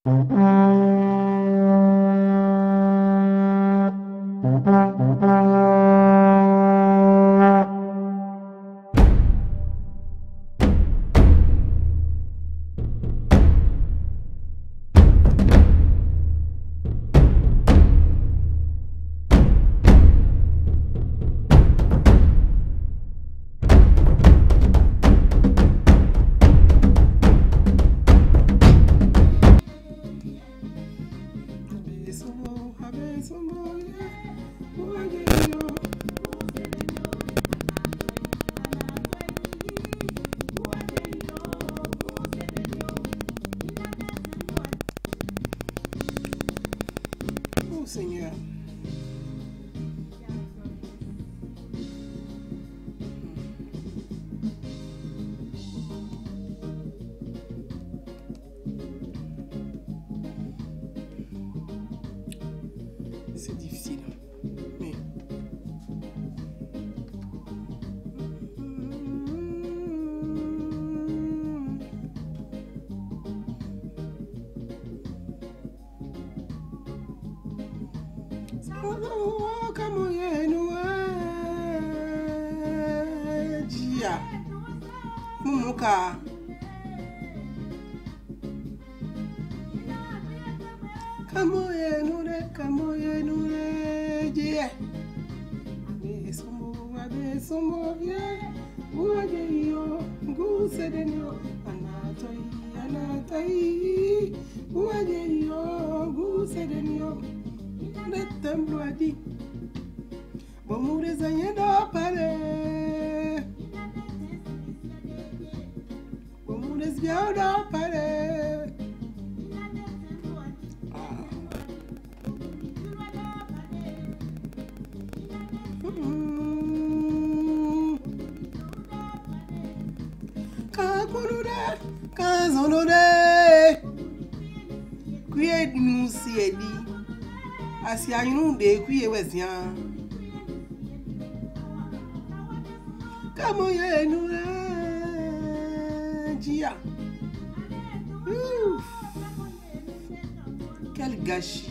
Oh Seigneur. C'est difficile, mais Mumuka. Kamoye nure, jie. Abe sombo vie. Uaje yo, guse denyo. Anatai. Uaje yo, guse denyo. Netembo adi. Bomure zanye do pare. Bomure zbiao do pare. Kakurude, kazonode. Kuye nusi edi. Asi ayunde kuye wezian. Kamoye nure, jia. Ouf. Quel gâchis.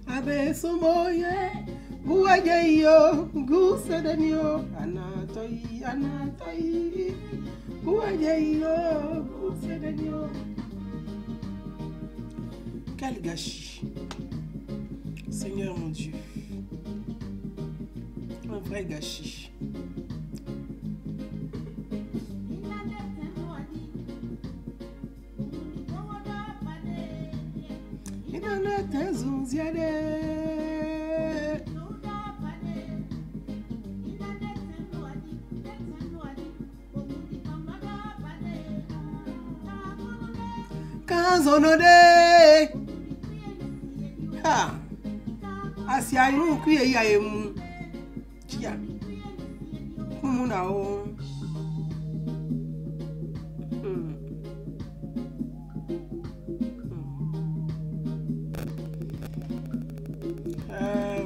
Abe somoye, guaye yo, guse denyo. Anatoi. Guaye yo, guse denyo. Quel gâchis. Seigneur mon Dieu. Un vrai gâchis. Kanzonode. Ha. Asi ayun kuye ya emu. Chia. Kumuna o.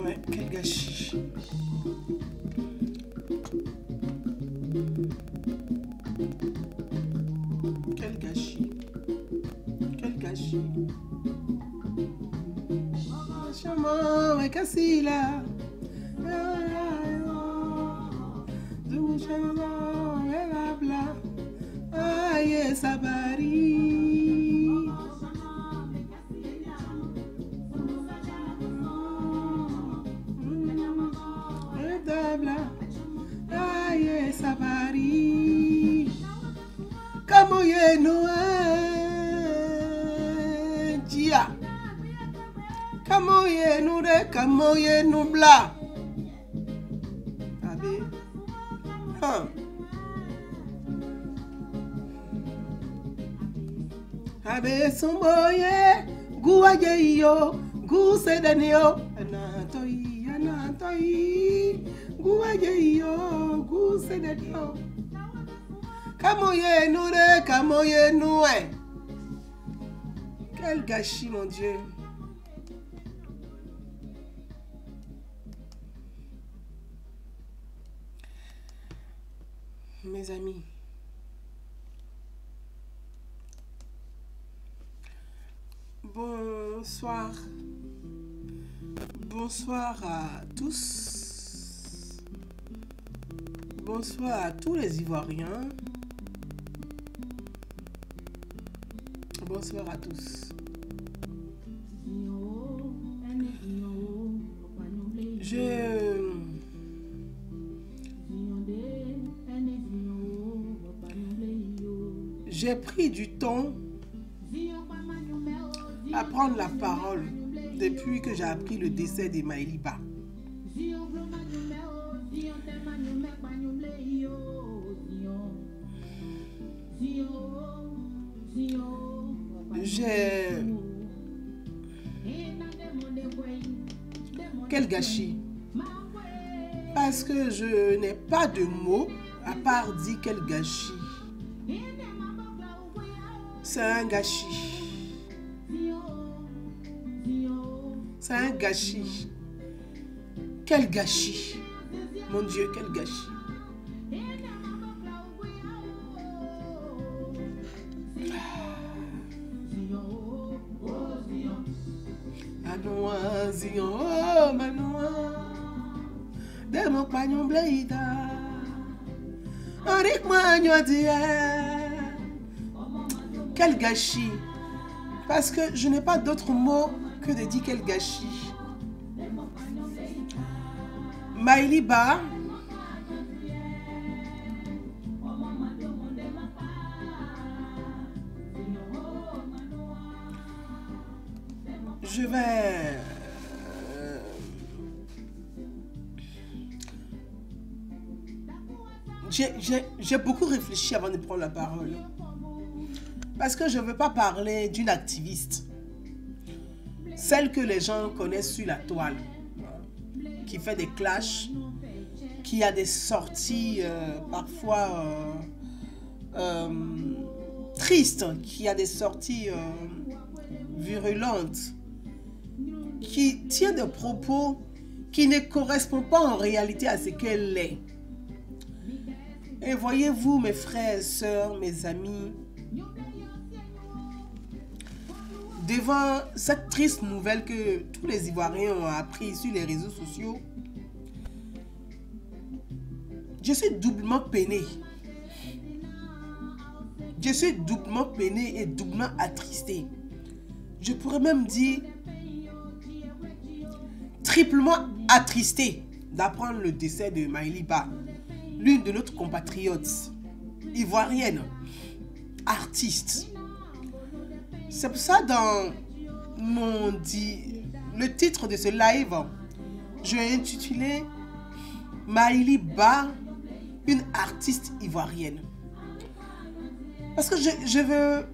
Ouais, quel gâchis. Quel gâchis. Quel gâchis. Chama, ouais, Cassila. Aye, sabari. Aye, sabari. Kamoye noe, jia. Kamoye nure, kamoye nubla. Abe. Abe somboye, guaye yo, guse denyo. Anatoi. Guaye yo, guse denyo. Kamoye nure, kamoye noue. Quel gâchis, mon Dieu. Mes amis, Bonsoir. Bonsoir à tous. Bonsoir à tous les Ivoiriens. Bonsoir à tous. J'ai pris du temps à prendre la parole depuis que j'ai appris le décès de Maëlie Ba. Quel gâchis! Parce que je n'ai pas de mots à part dire quel gâchis. C'est un gâchis. C'est un gâchis. Quel gâchis! Mon Dieu, quel gâchis! Manoa, Zion, oh Manoa, de mon pagnon bleida, Henrik Magnon dit, quel gâchis! Parce que je n'ai pas d'autre mot que de dire quel gâchis. Maëlie Ba, je vais j'ai beaucoup réfléchi avant de prendre la parole. Parce que je ne veux pas parler d'une activiste. Celle que les gens connaissent sur la toile. Qui fait des clashs. Qui a des sorties parfois tristes. Qui a des sorties virulentes. Qui tient des propos qui ne correspondent pas en réalité à ce qu'elle est. Et voyez-vous, mes frères, sœurs, mes amis, devant cette triste nouvelle que tous les Ivoiriens ont appris sur les réseaux sociaux, je suis doublement peiné. Je suis doublement peiné et doublement attristé. Je pourrais même dire triplement attristé d'apprendre le décès de Maëlie Ba, l'une de nos compatriotes ivoirienne, artiste. C'est pour ça dans le titre de ce live, je l'ai intitulé Maëlie Ba, une artiste ivoirienne. Parce que je veux...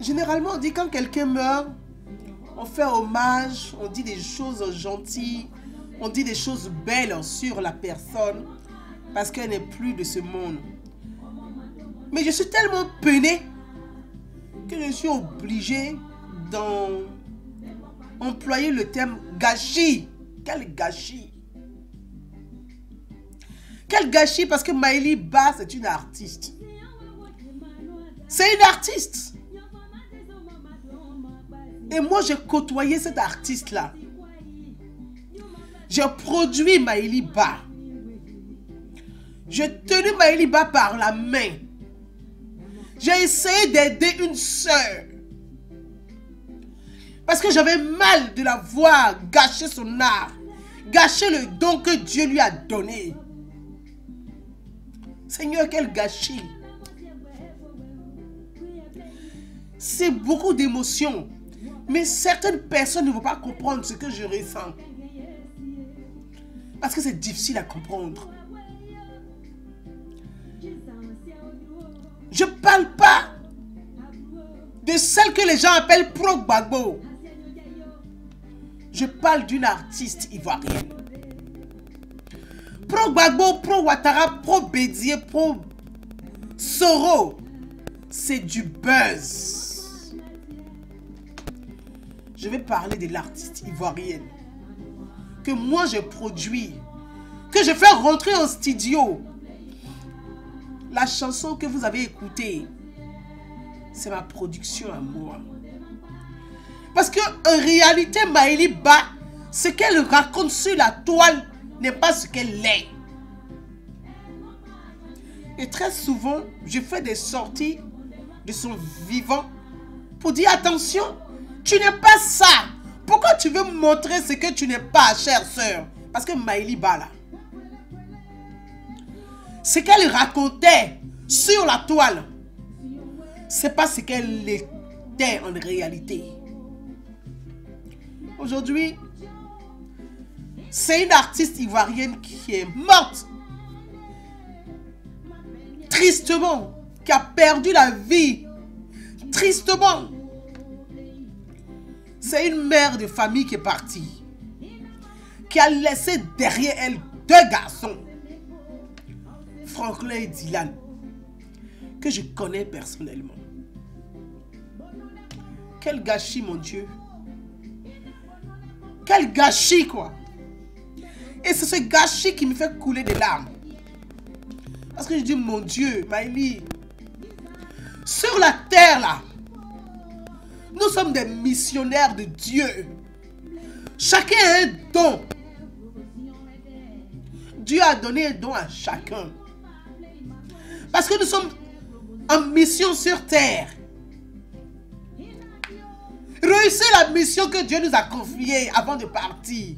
Généralement, on dit quand quelqu'un meurt, on fait hommage, on dit des choses gentilles, on dit des choses belles sur la personne parce qu'elle n'est plus de ce monde. Mais je suis tellement peinée que je suis obligée d'employer le terme gâchis. Quel gâchis! Quel gâchis, parce que Maëlie Ba, c'est une artiste. C'est une artiste. Et moi, j'ai côtoyé cette artiste-là. J'ai produit Maëlie Ba. J'ai tenu Maëlie Ba par la main. J'ai essayé d'aider une sœur. Parce que j'avais mal de la voir gâcher son art. Gâcher le don que Dieu lui a donné. Seigneur, quel gâchis. C'est beaucoup d'émotions. Mais certaines personnes ne vont pas comprendre ce que je ressens. Parce que c'est difficile à comprendre. Je ne parle pas de celle que les gens appellent Pro Gbagbo. Je parle d'une artiste ivoirienne. Pro Gbagbo, Pro Ouattara, Pro Bédié, Pro Soro. C'est du buzz. Je vais parler de l'artiste ivoirienne que moi j'ai produit, que je fais rentrer en studio. La chanson que vous avez écoutée, c'est ma production à moi. Parce qu'en réalité, Maëlie Ba, ce qu'elle raconte sur la toile n'est pas ce qu'elle est. Et très souvent, je fais des sorties de son vivant pour dire attention, tu n'es pas ça. Pourquoi tu veux montrer ce que tu n'es pas, chère sœur? Parce que Maëlie Ba là, ce qu'elle racontait sur la toile, c'est pas ce qu'elle était en réalité. Aujourd'hui, c'est une artiste ivoirienne qui est morte. Tristement, qui a perdu la vie. Tristement. C'est une mère de famille qui est partie. Qui a laissé derrière elle 2 garçons. Franklin et Dylan. Que je connais personnellement. Quel gâchis, mon Dieu. Quel gâchis, quoi. Et c'est ce gâchis qui me fait couler des larmes. Parce que je dis, mon Dieu, Maëlie, sur la terre, là, nous sommes des missionnaires de Dieu. Chacun a un don. Dieu a donné un don à chacun. Parce que nous sommes en mission sur terre. Réussir la mission que Dieu nous a confiée avant de partir.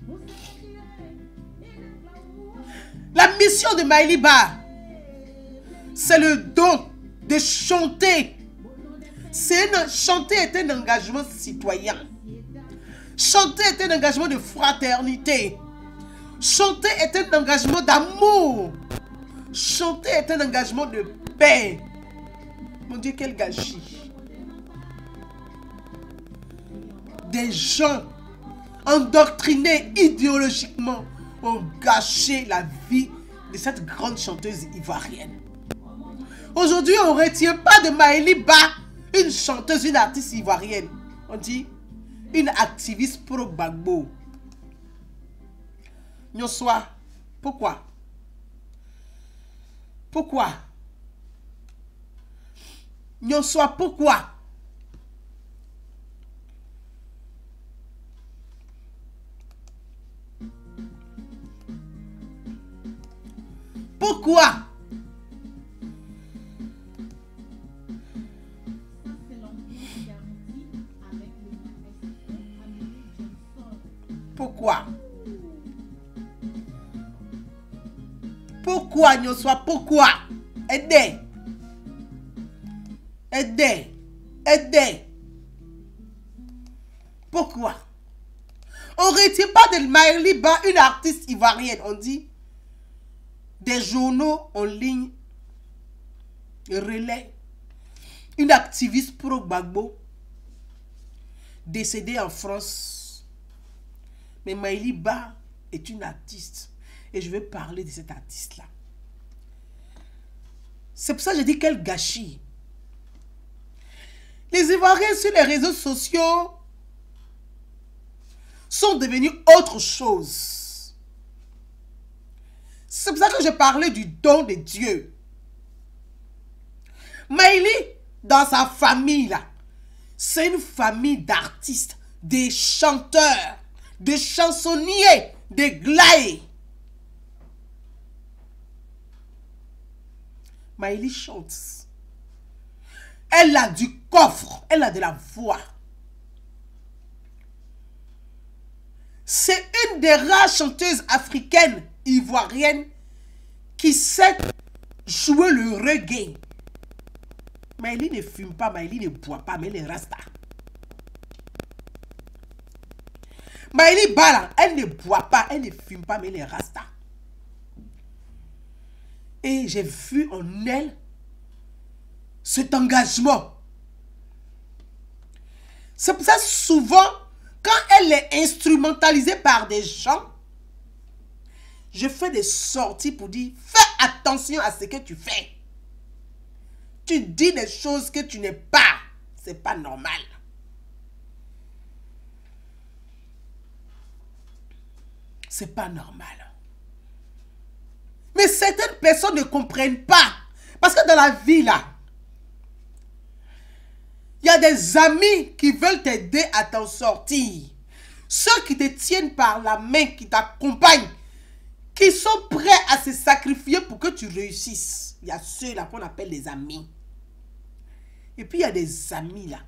La mission de Maëlie Ba, c'est le don de chanter. Chanter est un engagement citoyen. Chanter est un engagement de fraternité. Chanter est un engagement d'amour. Chanter est un engagement de paix. Mon Dieu, quel gâchis. Des gens endoctrinés idéologiquement ont gâché la vie de cette grande chanteuse ivoirienne. Aujourd'hui, on ne retient pas de Maëlie Ba une chanteuse, une artiste ivoirienne. On dit une activiste pro-Gbagbo. Nyoswa, pourquoi? Pourquoi? Nyoswa, pourquoi? Pourquoi? Pourquoi? Pourquoi, Nyoswa? Pourquoi? Aidez! Aidez! Aidez! Pourquoi? On ne retient pas de Maëlie Ba une artiste ivoirienne. On dit des journaux en ligne relaient une activiste pro-Gbagbo décédée en France. Mais Maëlie Ba est une artiste. Et je vais parler de cette artiste-là. C'est pour ça que je dis quel gâchis. Les Ivoiriens sur les réseaux sociaux sont devenus autre chose. C'est pour ça que je parlais du don de Dieu. Maëlie, dans sa famille, là, c'est une famille d'artistes, des chanteurs, des chansonniers, des glaïs. Maëlie chante. Elle a du coffre, elle a de la voix. C'est une des rares chanteuses africaines, ivoiriennes, qui sait jouer le reggae. Maëlie ne fume pas, Maëlie ne boit pas, mais elle est rasta. Maëlie Ba là, elle ne boit pas, elle ne fume pas, mais elle est rasta. Et j'ai vu en elle cet engagement. C'est pour ça souvent, quand elle est instrumentalisée par des gens, je fais des sorties pour dire, fais attention à ce que tu fais. Tu dis des choses que tu n'es pas. C'est pas normal. C'est pas normal. Mais certaines personnes ne comprennent pas. Parce que dans la vie, là, il y a a des amis qui veulent t'aider à t'en sortir. Ceux qui te tiennent par la main, qui t'accompagnent, qui sont prêts à se sacrifier pour que tu réussisses. Il y a ceux-là qu'on appelle les amis. Et puis il y a des amis là,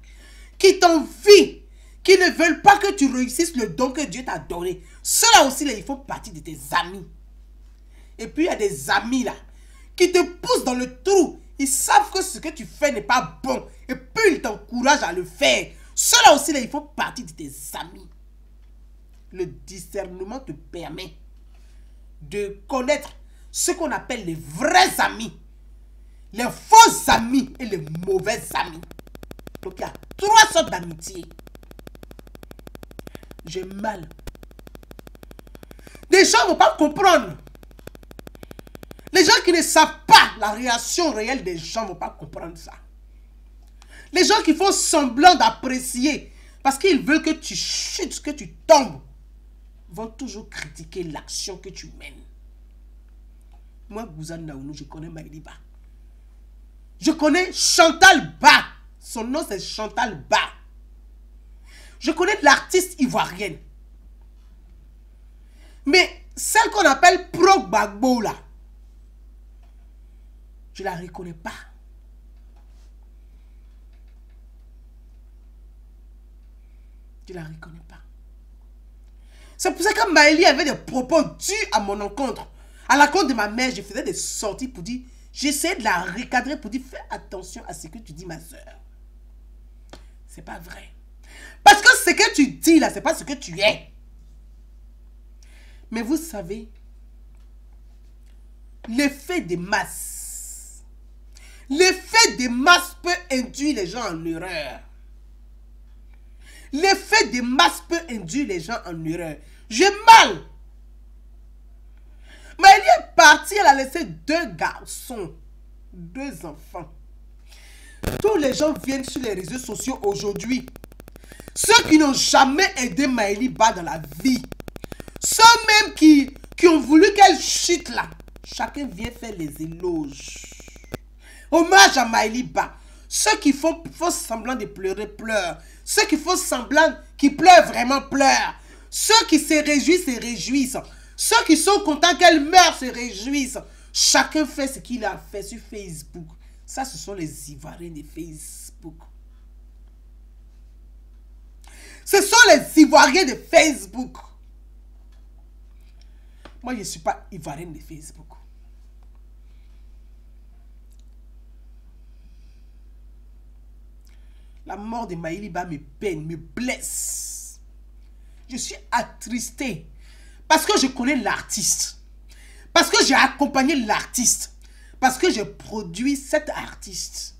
qui t'envient, qui ne veulent pas que tu réussisses le don que Dieu t'a donné. Ceux-là aussi, là, ils font partie de tes amis. Et puis il y a des amis là, qui te poussent dans le trou. Ils savent que ce que tu fais n'est pas bon. Et puis ils t'encouragent à le faire. Ceux-là aussi, là, ils font partie de tes amis. Le discernement te permet de connaître ce qu'on appelle les vrais amis, les faux amis et les mauvais amis. Donc il y a 3 sortes d'amitié. J'ai mal. Les gens ne vont pas comprendre. Les gens qui ne savent pas la réaction réelle des gens ne vont pas comprendre ça. Les gens qui font semblant d'apprécier parce qu'ils veulent que tu chutes, que tu tombes, vont toujours critiquer l'action que tu mènes. Moi, Gouzane Naounou, je connais Maïli Ba. Je connais Chantal Ba. Son nom, c'est Chantal Ba. Je connais l'artiste ivoirienne. Mais celle qu'on appelle Pro Gbagbo, là, je ne la reconnais pas. Je ne la reconnais pas. C'est pour ça que Maïli avait des propos dus à mon encontre. À la compte de ma mère, je faisais des sorties pour dire, j'essayais de la recadrer pour dire, fais attention à ce que tu dis, ma soeur. C'est pas vrai. Parce que ce que tu dis là, c'est pas ce que tu es. Mais vous savez, l'effet des masses. L'effet des masses peut induire les gens en erreur. L'effet des masses peut induire les gens en erreur. J'ai mal. Mais elle est partie, elle a laissé 2 garçons, 2 enfants. Tous les gens viennent sur les réseaux sociaux aujourd'hui. Ceux qui n'ont jamais aidé Maïli Ba dans la vie. Ceux même qui ont voulu qu'elle chute là. Chacun vient faire les éloges. Hommage à Maïli Ba. Ceux qui font semblant de pleurer, pleurent. Ceux qui font semblant, qui pleurent vraiment, pleurent. Ceux qui se réjouissent, se réjouissent. Ceux qui sont contents qu'elle meure, se réjouissent. Chacun fait ce qu'il a fait sur Facebook. Ça, ce sont les Ivoiriens de Facebook. Ce sont les Ivoiriens de Facebook. Moi, je ne suis pas Ivoirienne de Facebook. La mort de Maïli Ba me peine, me blesse. Je suis attristée. Parce que je connais l'artiste. Parce que j'ai accompagné l'artiste. Parce que j'ai produit cet artiste.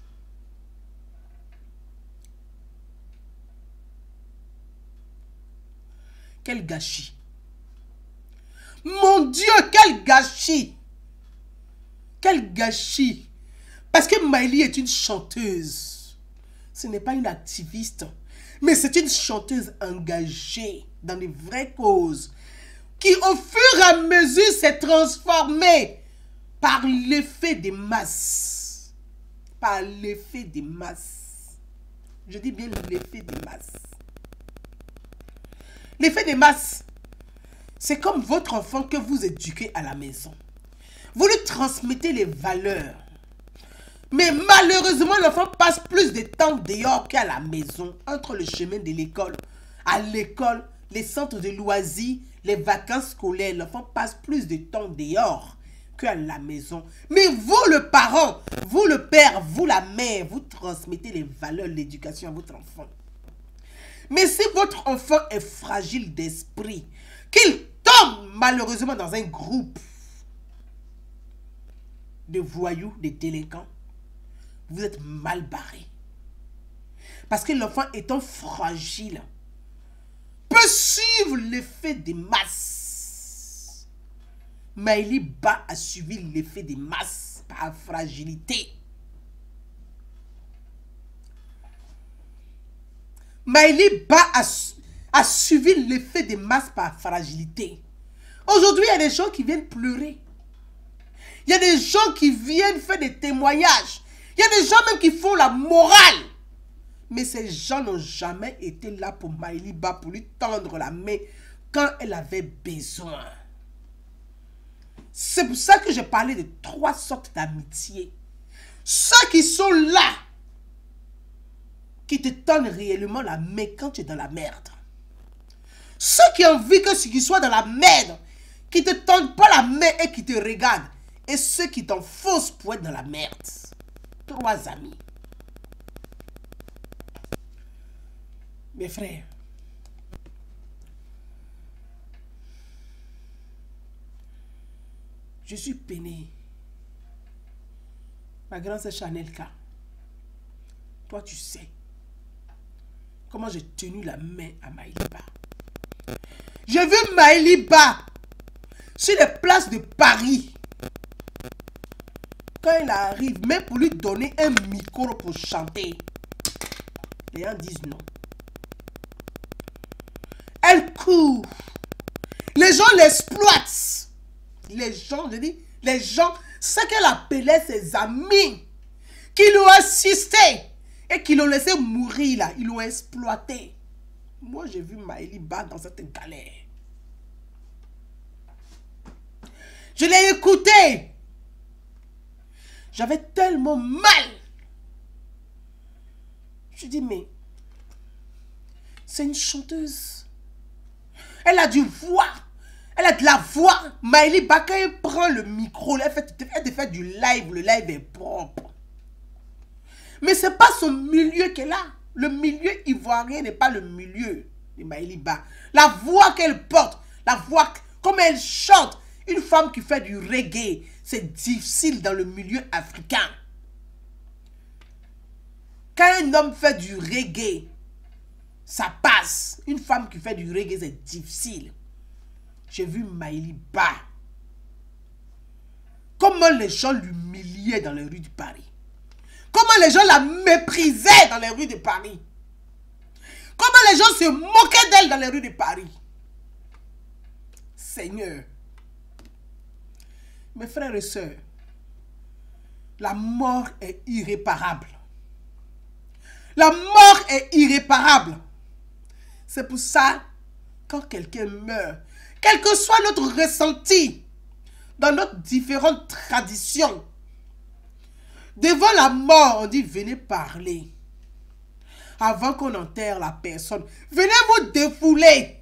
Quel gâchis. Mon Dieu, quel gâchis. Quel gâchis. Parce que Maïli est une chanteuse. Ce n'est pas une activiste. Mais c'est une chanteuse engagée dans les vraies causes. Qui au fur et à mesure s'est transformée par l'effet des masses. Par l'effet des masses. Je dis bien l'effet des masses. L'effet des masses, c'est comme votre enfant que vous éduquez à la maison. Vous lui transmettez les valeurs. Mais malheureusement, l'enfant passe plus de temps dehors qu'à la maison, entre le chemin de l'école. À l'école, les centres de loisirs, les vacances scolaires, l'enfant passe plus de temps dehors qu'à la maison. Mais vous, le parent, vous, le père, vous, la mère, vous transmettez les valeurs, l'éducation à votre enfant. Mais si votre enfant est fragile d'esprit, qu'il tombe malheureusement dans un groupe de voyous, de délinquants, vous êtes mal barré. Parce que l'enfant étant fragile, peut suivre l'effet des masses. Maïli Ba a suivi l'effet des masses par fragilité. Maïli Ba a suivi l'effet des masses par fragilité. Aujourd'hui, il y a des gens qui viennent pleurer. Il y a des gens qui viennent faire des témoignages. Il y a des gens même qui font la morale. Mais ces gens n'ont jamais été là pour Maëliba, pour lui tendre la main quand elle avait besoin. C'est pour ça que j'ai parlé de 3 sortes d'amitié. Ceux qui sont là, qui te tendent réellement la main quand tu es dans la merde. Ceux qui ont envie que tu sois dans la merde, qui ne te tendent pas la main et qui te regardent. Et ceux qui t'enfoncent pour être dans la merde. 3 amis. Mes frères, je suis peiné. Ma grande sœur Chanelka, toi tu sais comment j'ai tenu la main à Maëliba. J'ai vu Maëliba sur les places de Paris. Quand elle arrive, même pour lui donner un micro pour chanter, les gens disent non. Elle court. Les gens l'exploitent. Les gens, je dis, les gens, ce qu'elle appelait ses amis, qui l'ont assisté et qui l'ont laissé mourir là, ils l'ont exploité. Moi, j'ai vu Maëliba dans cette galère. Je l'ai écouté. J'avais tellement mal. Je dis, mais c'est une chanteuse. Elle a du voix. Elle a de la voix. Maëliba, quand elle prend le micro, elle te fait du live. Le live est propre. Mais ce n'est pas son milieu qu'elle a. Le milieu ivoirien n'est pas le milieu de Maëliba. La voix qu'elle porte, la voix, comme elle chante, une femme qui fait du reggae, c'est difficile dans le milieu africain. Quand un homme fait du reggae, ça passe. Une femme qui fait du reggae, c'est difficile. J'ai vu Maëliba. Comment les gens l'humiliaient dans les rues de Paris. Comment les gens la méprisaient dans les rues de Paris. Comment les gens se moquaient d'elle dans les rues de Paris. Seigneur. Mes frères et sœurs, la mort est irréparable. La mort est irréparable. C'est pour ça, quand quelqu'un meurt, quel que soit notre ressenti, dans nos différentes traditions, devant la mort, on dit venez parler. Avant qu'on enterre la personne, venez vous défouler.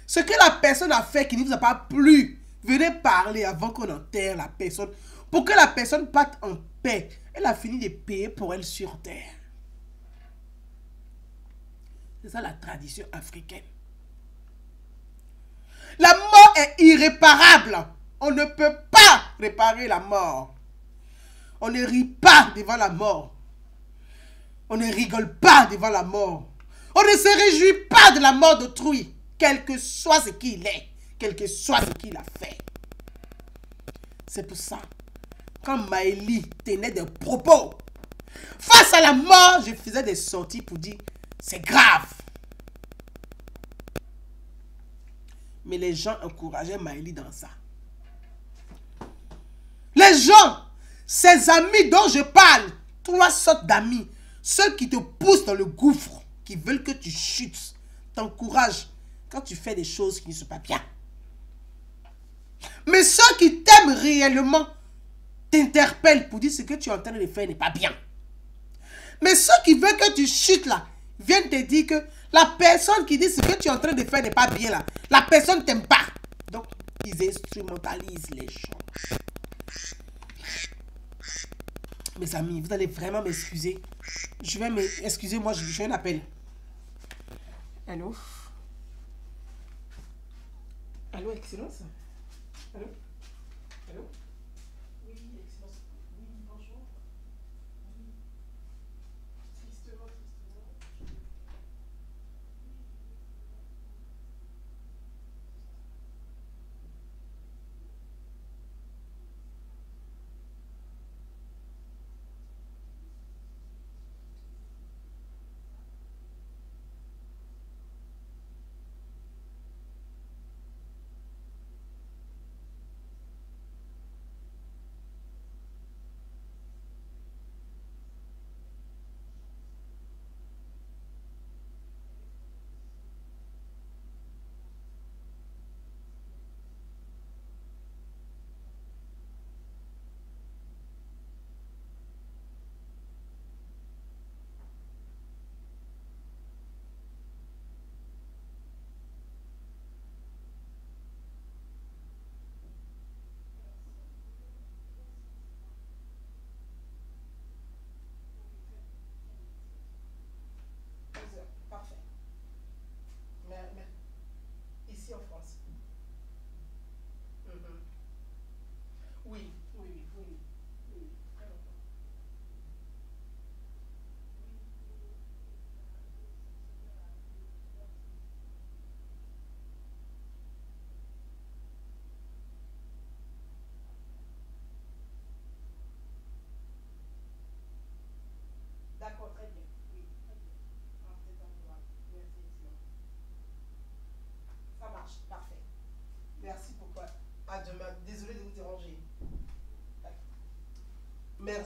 Ce que la personne a fait qui ne vous a pas plu, venez parler avant qu'on enterre la personne. Pour que la personne parte en paix. Elle a fini de payer pour elle sur terre. C'est ça la tradition africaine. La mort est irréparable. On ne peut pas réparer la mort. On ne rit pas devant la mort. On ne rigole pas devant la mort. On ne se réjouit pas de la mort d'autrui, quel que soit ce qu'il est, quel que soit ce qu'il a fait. C'est pour ça, quand Maëlie tenait des propos, face à la mort, je faisais des sorties pour dire, c'est grave. Mais les gens encourageaient Maëlie dans ça. Les gens, ces amis dont je parle, 3 sortes d'amis, ceux qui te poussent dans le gouffre, qui veulent que tu chutes, t'encouragent quand tu fais des choses qui ne sont pas bien. Mais ceux qui t'aiment réellement t'interpellent pour dire ce que tu es en train de faire n'est pas bien. Mais ceux qui veulent que tu chutes là, viennent te dire que la personne qui dit ce que tu es en train de faire n'est pas bien là, la personne ne t'aime pas. Donc, ils instrumentalisent les gens. Mes amis, vous allez vraiment m'excuser. Je vais m'excuser, moi, j'ai un appel. Allô? Allô, Excellence? Allô? Allô? Oui, Excellence. Oui, bonjour. Tristement, tristement.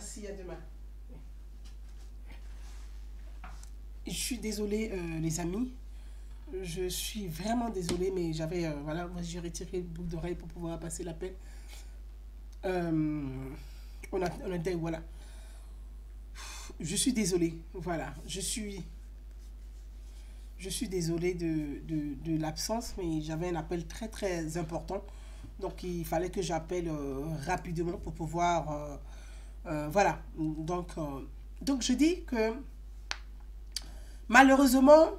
Merci, à demain. Je suis désolée, les amis. Je suis vraiment désolée, mais j'avais... voilà, moi j'ai retiré le boucle d'oreille pour pouvoir passer l'appel. On a voilà. Je suis désolée. Voilà. Je suis désolée de l'absence, mais j'avais un appel très très important. Donc il fallait que j'appelle rapidement pour pouvoir... voilà. Donc je dis que malheureusement...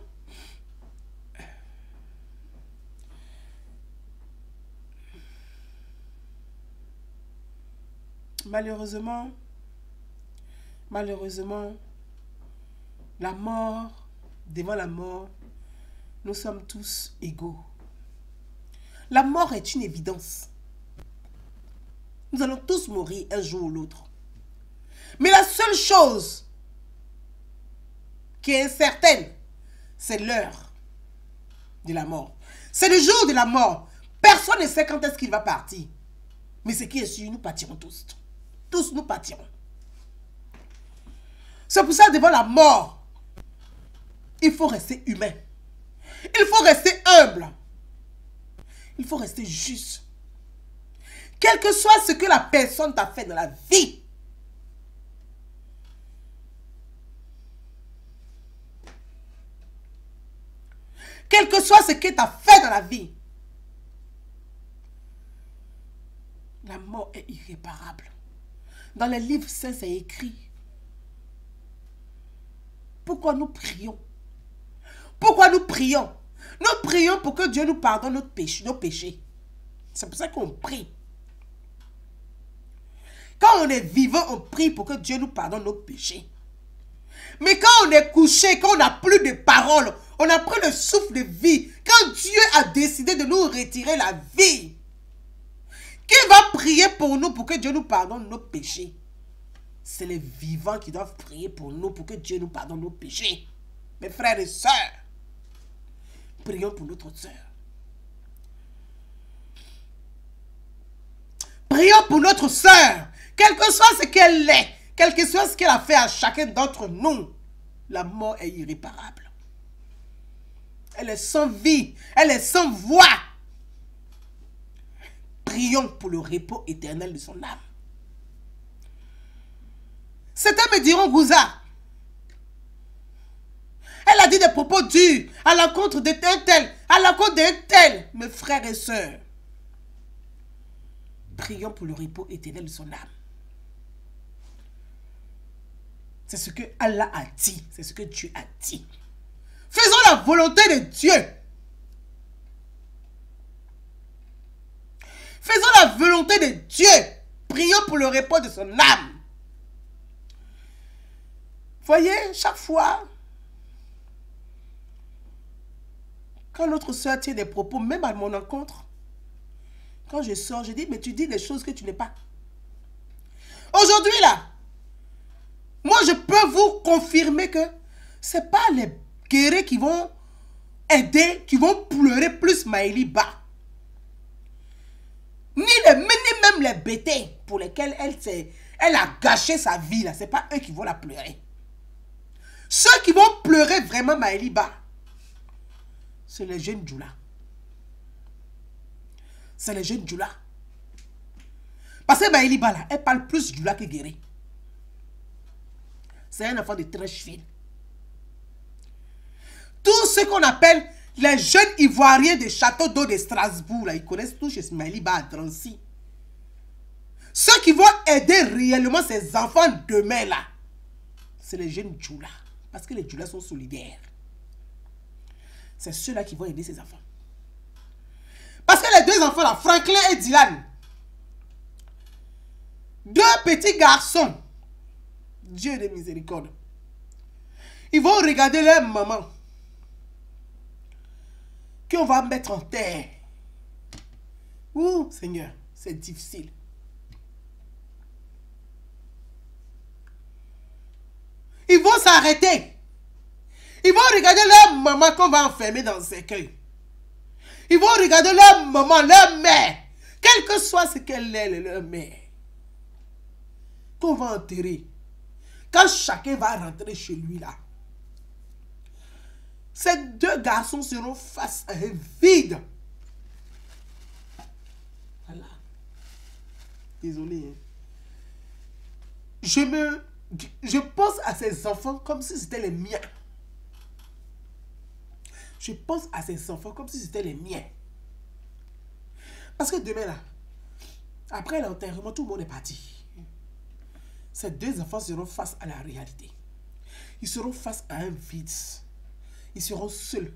Malheureusement, la mort, devant la mort, nous sommes tous égaux. La mort est une évidence. Nous allons tous mourir un jour ou l'autre. Mais la seule chose qui est incertaine, c'est l'heure de la mort. C'est le jour de la mort. Personne ne sait quand est-ce qu'il va partir. Mais ce qui est sûr, nous partirons tous. Tous nous partirons. C'est pour ça, devant la mort, il faut rester humain. Il faut rester humble. Il faut rester juste. Quel que soit ce que la personne t'a fait dans la vie. Quel que soit ce que tu as fait dans la vie. La mort est irréparable. Dans les livres saints, c'est écrit. Pourquoi nous prions? Pourquoi nous prions? Nous prions pour que Dieu nous pardonne nos péchés. C'est pour ça qu'on prie. Quand on est vivant, on prie pour que Dieu nous pardonne nos péchés. Mais quand on est couché, quand on n'a plus de paroles, on a pris le souffle de vie, quand Dieu a décidé de nous retirer la vie, qui va prier pour nous pour que Dieu nous pardonne nos péchés? C'est les vivants qui doivent prier pour nous pour que Dieu nous pardonne nos péchés. Mes frères et sœurs, prions pour notre sœur. Prions pour notre sœur, quel que soit ce qu'elle est, quel que soit ce qu'elle a fait à chacun d'entre nous. La mort est irréparable. Elle est sans vie, elle est sans voix. Prions pour le repos éternel de son âme. Certains me diront, Gouza, elle a dit des propos durs à l'encontre d'un tel, à l'encontre d'un tel. Mes frères et sœurs, prions pour le repos éternel de son âme. C'est ce que Allah a dit, c'est ce que Dieu a dit. Faisons la volonté de Dieu. Faisons la volonté de Dieu. Prions pour le repos de son âme. Voyez, chaque fois, quand notre soeur tient des propos, même à mon encontre, quand je sors, je dis, mais tu dis des choses que tu n'es pas. Aujourd'hui, là, moi, je peux vous confirmer que ce n'est pas les guerriers qui vont aider, qui vont pleurer plus Maëlie Ba. Ni même les bêtés pour lesquels elle a gâché sa vie, là, ce n'est pas eux qui vont la pleurer. Ceux qui vont pleurer vraiment Maëlie Ba, c'est les jeunes Djoula. C'est les jeunes Djoula. Parce que Maëlie Ba, là, elle parle plus Djoula que Guéré. C'est un enfant de trèche fine. Tous ceux qu'on appelle les jeunes Ivoiriens de Château d'eau de Strasbourg, là, ils connaissent tout chez Maëlie Ba à Drancy. Ceux qui vont aider réellement ces enfants demain, là, c'est les jeunes Djoula. Parce que les Djoula sont solidaires. C'est ceux-là qui vont aider ces enfants. Parce que les deux enfants là, Franklin et Dylan, deux petits garçons, Dieu de miséricorde, ils vont regarder leur maman, qu'on va mettre en terre. Ouh, Seigneur, c'est difficile. Ils vont s'arrêter. Ils vont regarder leur maman qu'on va enfermer dans le cercueil. Ils vont regarder leur maman, leur mère. Quel que soit ce qu'elle est, leur mère. qu'on va enterrer, quand chacun va rentrer chez lui là, ces deux garçons seront face à un vide. Voilà. Désolé. Hein. Je pense à ces enfants comme si c'était les miens. Je pense à ces enfants comme si c'était les miens. Parce que demain là, après l'enterrement, tout le monde est parti. Ces deux enfants seront face à la réalité. Ils seront face à un vide. Ils seront seuls.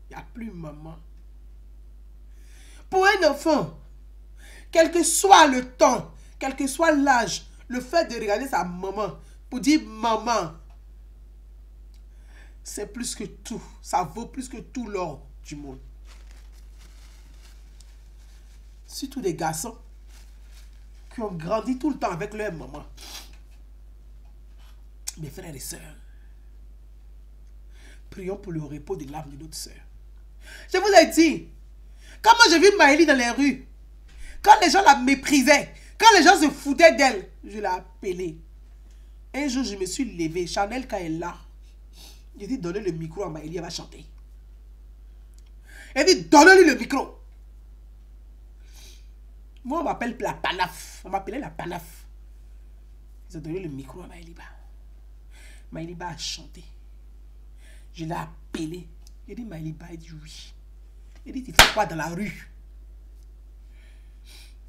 Il n'y a plus maman. Pour un enfant, quel que soit le temps, quel que soit l'âge, le fait de regarder sa maman pour dire maman, c'est plus que tout. Ça vaut plus que tout l'or du monde. Surtout des garçons qui ont grandi tout le temps avec leur maman. Mes frères et sœurs, prions pour le repos de l'âme de notre sœur. Je vous ai dit, quand moi j'ai vu Maëlie dans les rues, quand les gens la méprisaient, quand les gens se foutaient d'elle, je l'ai appelée. Un jour, je me suis levée, Chanel quand elle est là, j'ai dit, donnez le micro à Maëlie, elle va chanter. Elle dit, donnez-lui le micro. Moi, on m'appelle la Panaf. On m'appelait la Panaf. Ils ont donné le micro à Maëliba. Maëliba a chanté. Je l'ai appelé. J'ai dit, Maëliba, elle dit oui. Elle dit, tu fais quoi dans la rue?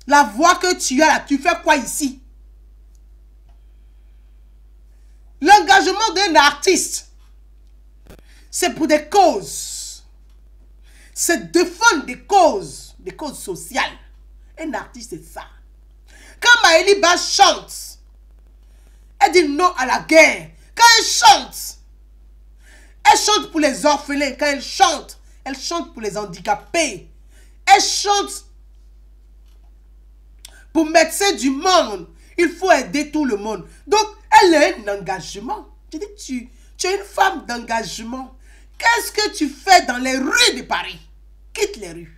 La voix que tu as là, tu fais quoi ici? L'engagement d'un artiste, c'est pour des causes. C'est défendre des causes sociales. Un artiste, c'est ça. Quand Maëliba chante, elle dit non à la guerre. Quand elle chante pour les orphelins. Quand elle chante pour les handicapés. Elle chante pour médecins du monde. Il faut aider tout le monde. Donc, elle a un engagement. Je dis, tu es une femme d'engagement. Qu'est-ce que tu fais dans les rues de Paris? Quitte les rues.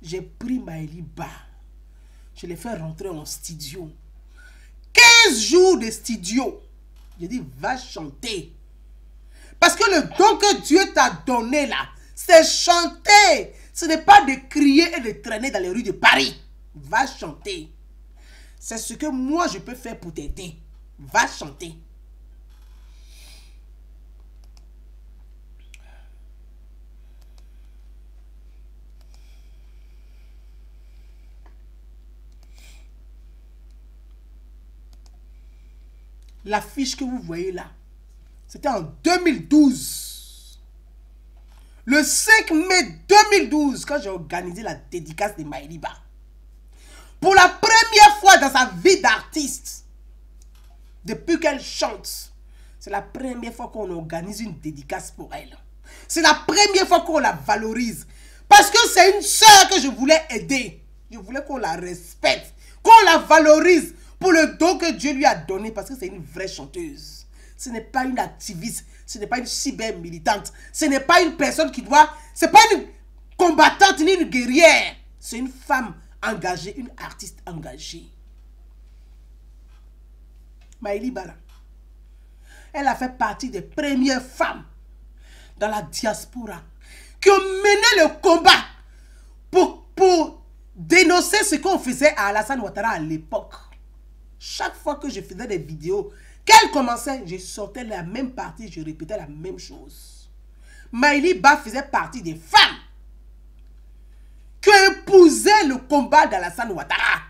J'ai pris Maëliba. Je l'ai fait rentrer en studio. 15 jours de studio. J'ai dit, va chanter. Parce que le don que Dieu t'a donné là, c'est chanter. Ce n'est pas de crier et de traîner dans les rues de Paris. Va chanter. C'est ce que moi je peux faire pour t'aider. Va chanter. L'affiche que vous voyez là, c'était en 2012. Le 5 mai 2012, quand j'ai organisé la dédicace de Maëliba. Pour la première fois dans sa vie d'artiste, depuis qu'elle chante, c'est la première fois qu'on organise une dédicace pour elle. C'est la première fois qu'on la valorise. Parce que c'est une sœur que je voulais aider. Je voulais qu'on la respecte, qu'on la valorise pour le don que Dieu lui a donné, parce que c'est une vraie chanteuse. Ce n'est pas une activiste, ce n'est pas une cyber militante, ce n'est pas une personne qui doit, ce n'est pas une combattante ni une guerrière. C'est une femme engagée, une artiste engagée. Maëliba, elle a fait partie des premières femmes dans la diaspora qui ont mené le combat pour dénoncer ce qu'on faisait à Alassane Ouattara à l'époque. Chaque fois que je faisais des vidéos, qu'elle commençait, je sortais la même partie, je répétais la même chose. Maëliba faisait partie des femmes qui ont épousé le combat d'Alassane Ouattara.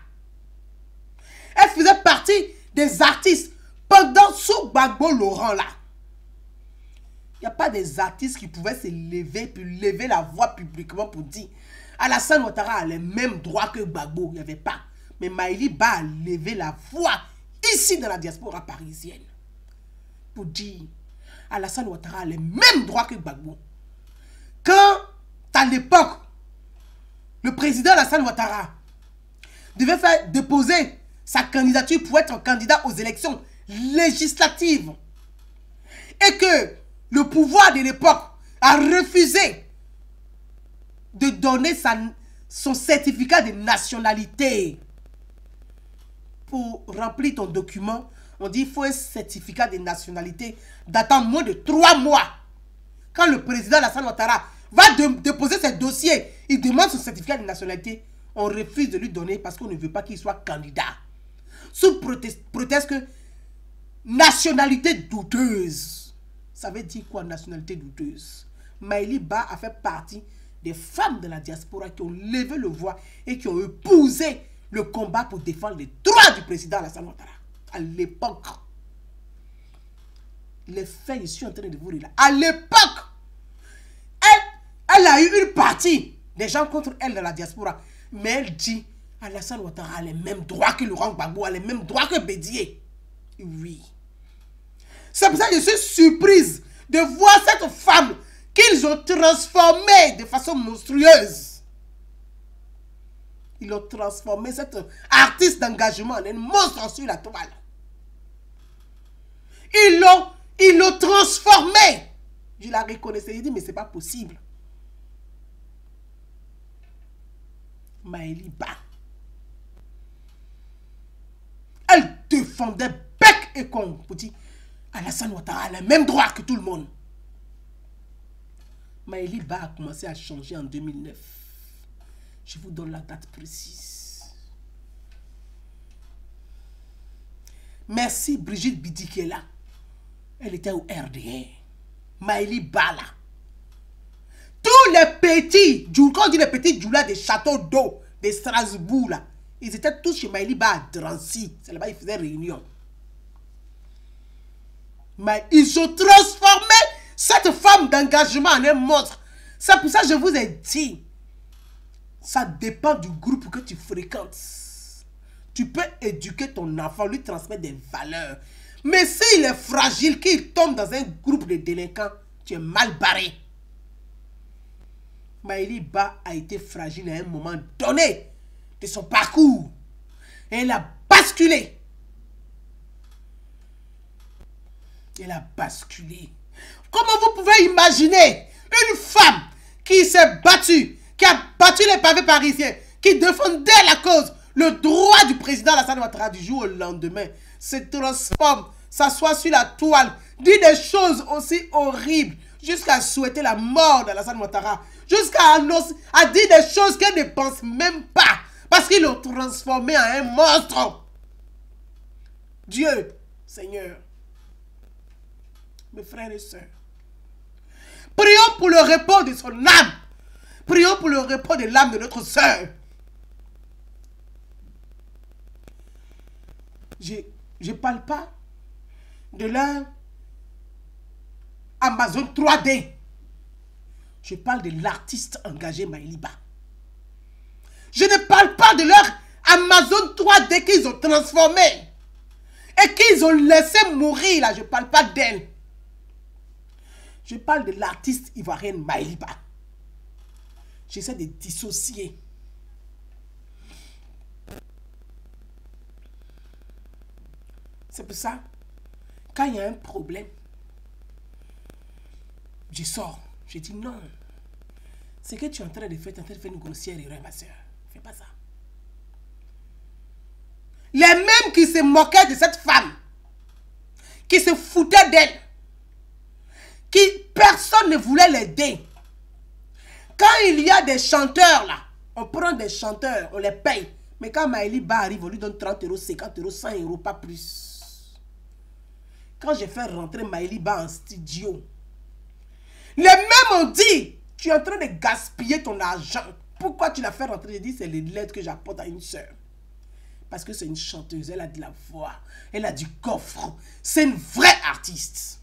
Elle faisait partie des artistes pendant sous Gbagbo Laurent là. Il n'y a pas des artistes qui pouvaient se lever, puis lever la voix publiquement pour dire Alassane Ouattara a les mêmes droits que Gbagbo. Il n'y avait pas. Mais Maëliba a levé la voix ici dans la diaspora parisienne pour dire Alassane Ouattara a les mêmes droits que Gbagbo. Quand à l'époque, le président Alassane Ouattara devait faire déposer sa candidature pour être candidat aux élections législatives et que le pouvoir de l'époque a refusé de donner son certificat de nationalité. pour remplir ton document, on dit qu'il faut un certificat de nationalité datant moins de 3 mois. Quand le président Alassane Ouattara va déposer ses dossiers, il demande son certificat de nationalité, on refuse de lui donner parce qu'on ne veut pas qu'il soit candidat. Sous prétexte que nationalité douteuse. Ça veut dire quoi, nationalité douteuse? Maëlie Ba a fait partie des femmes de la diaspora qui ont levé le voix et qui ont épousé le combat pour défendre les droits du président Alassane Ouattara. À l'époque, les faits, je suis en train de vous dire là. À l'époque, elle a eu une partie des gens contre elle de la diaspora. Mais elle dit, Alassane Ouattara a les mêmes droits que Laurent Gbagbo, a les mêmes droits que Bédié. Oui. C'est pour ça que je suis surprise de voir cette femme qu'ils ont transformée de façon monstrueuse. Ils ont transformé cette artiste d'engagement en un monstre sur la toile. Ils l'ont transformée. Je la reconnaissais, je dis, mais c'est pas possible. Maëlie Ba. Elle défendait bec et con pour dire Alassane Ouattara a les mêmes droits que tout le monde. Maëlie Ba a commencé à changer en 2009. Je vous donne la date précise. Merci Brigitte Bidi qui est là. Elle était au RDR. Maëlie Ba là. Tous les petits, quand on dit les petits djoula des châteaux d'eau, de Strasbourg là, ils étaient tous chez Maëlie Ba à Drancy. C'est là-bas ils faisaient réunion. Mais ils ont transformé cette femme d'engagement en un monstre. C'est pour ça que je vous ai dit, ça dépend du groupe que tu fréquentes. Tu peux éduquer ton enfant, lui transmettre des valeurs. Mais s'il est fragile, qu'il tombe dans un groupe de délinquants, tu es mal barré. Maëlie Ba a été fragile à un moment donné de son parcours. Et elle a basculé. Elle a basculé. Comment vous pouvez imaginer une femme qui s'est battue, qui a battu les pavés parisiens, qui défendait la cause, le droit du président Alassane Ouattara du jour au lendemain, se transforme, s'assoit sur la toile, dit des choses aussi horribles, jusqu'à souhaiter la mort d'Alassane Ouattara, jusqu'à dire des choses qu'elle ne pense même pas, parce qu'ils l'ont transformé en un monstre. Dieu, Seigneur, mes frères et sœurs, prions pour le repos de son âme. Prions pour le repos de l'âme de notre sœur. Je ne parle pas de leur Amazon 3D. Je parle de l'artiste engagé Maëlie Ba. Je ne parle pas de leur Amazon 3D qu'ils ont transformé et qu'ils ont laissé mourir. Là, je ne parle pas d'elle. Je parle de l'artiste ivoirienne Maëlie Ba. J'essaie de dissocier. C'est pour ça, quand il y a un problème, je sors. Je dis non. Ce que tu es en train de faire, tu es en train de faire une grossière erreur, ma soeur. Fais pas ça. Les mêmes qui se moquaient de cette femme, qui se foutaient d'elle, qui personne ne voulait l'aider. Quand il y a des chanteurs là, on prend des chanteurs, on les paye. Mais quand Maëlie Ba arrive, on lui donne 30 euros, 50 euros, 100 euros, pas plus. Quand j'ai fait rentrer Maëlie Ba en studio, les mêmes ont dit, tu es en train de gaspiller ton argent. Pourquoi tu l'as fait rentrer? J'ai dit, c'est les lettres que j'apporte à une soeur. Parce que c'est une chanteuse, elle a de la voix, elle a du coffre. C'est une vraie artiste.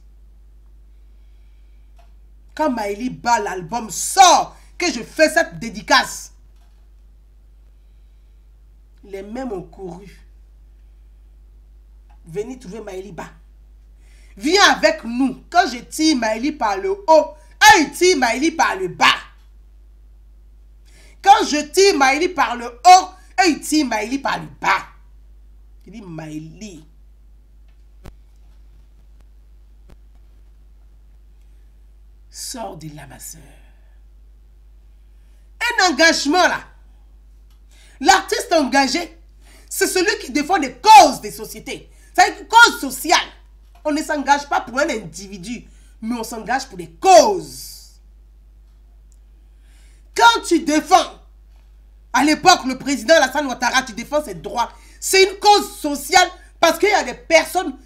Quand Maëlie Ba, l'album sort, que je fais cette dédicace, les mêmes ont couru. Venez trouver Maëlie Ba. Viens avec nous. Quand je tire Maëlie par le haut, elle tire Maëlie par le bas. Quand je tire Maëlie par le haut, elle tire Maëlie par le bas. Je dis Maëlie. Sors de là, ma soeur. Un engagement là. L'artiste engagé, c'est celui qui défend les causes des sociétés. C'est une cause sociale. On ne s'engage pas pour un individu, mais on s'engage pour des causes. Quand tu défends, à l'époque, le président Alassane Ouattara, tu défends ses droits. C'est une cause sociale parce qu'il y a des personnes,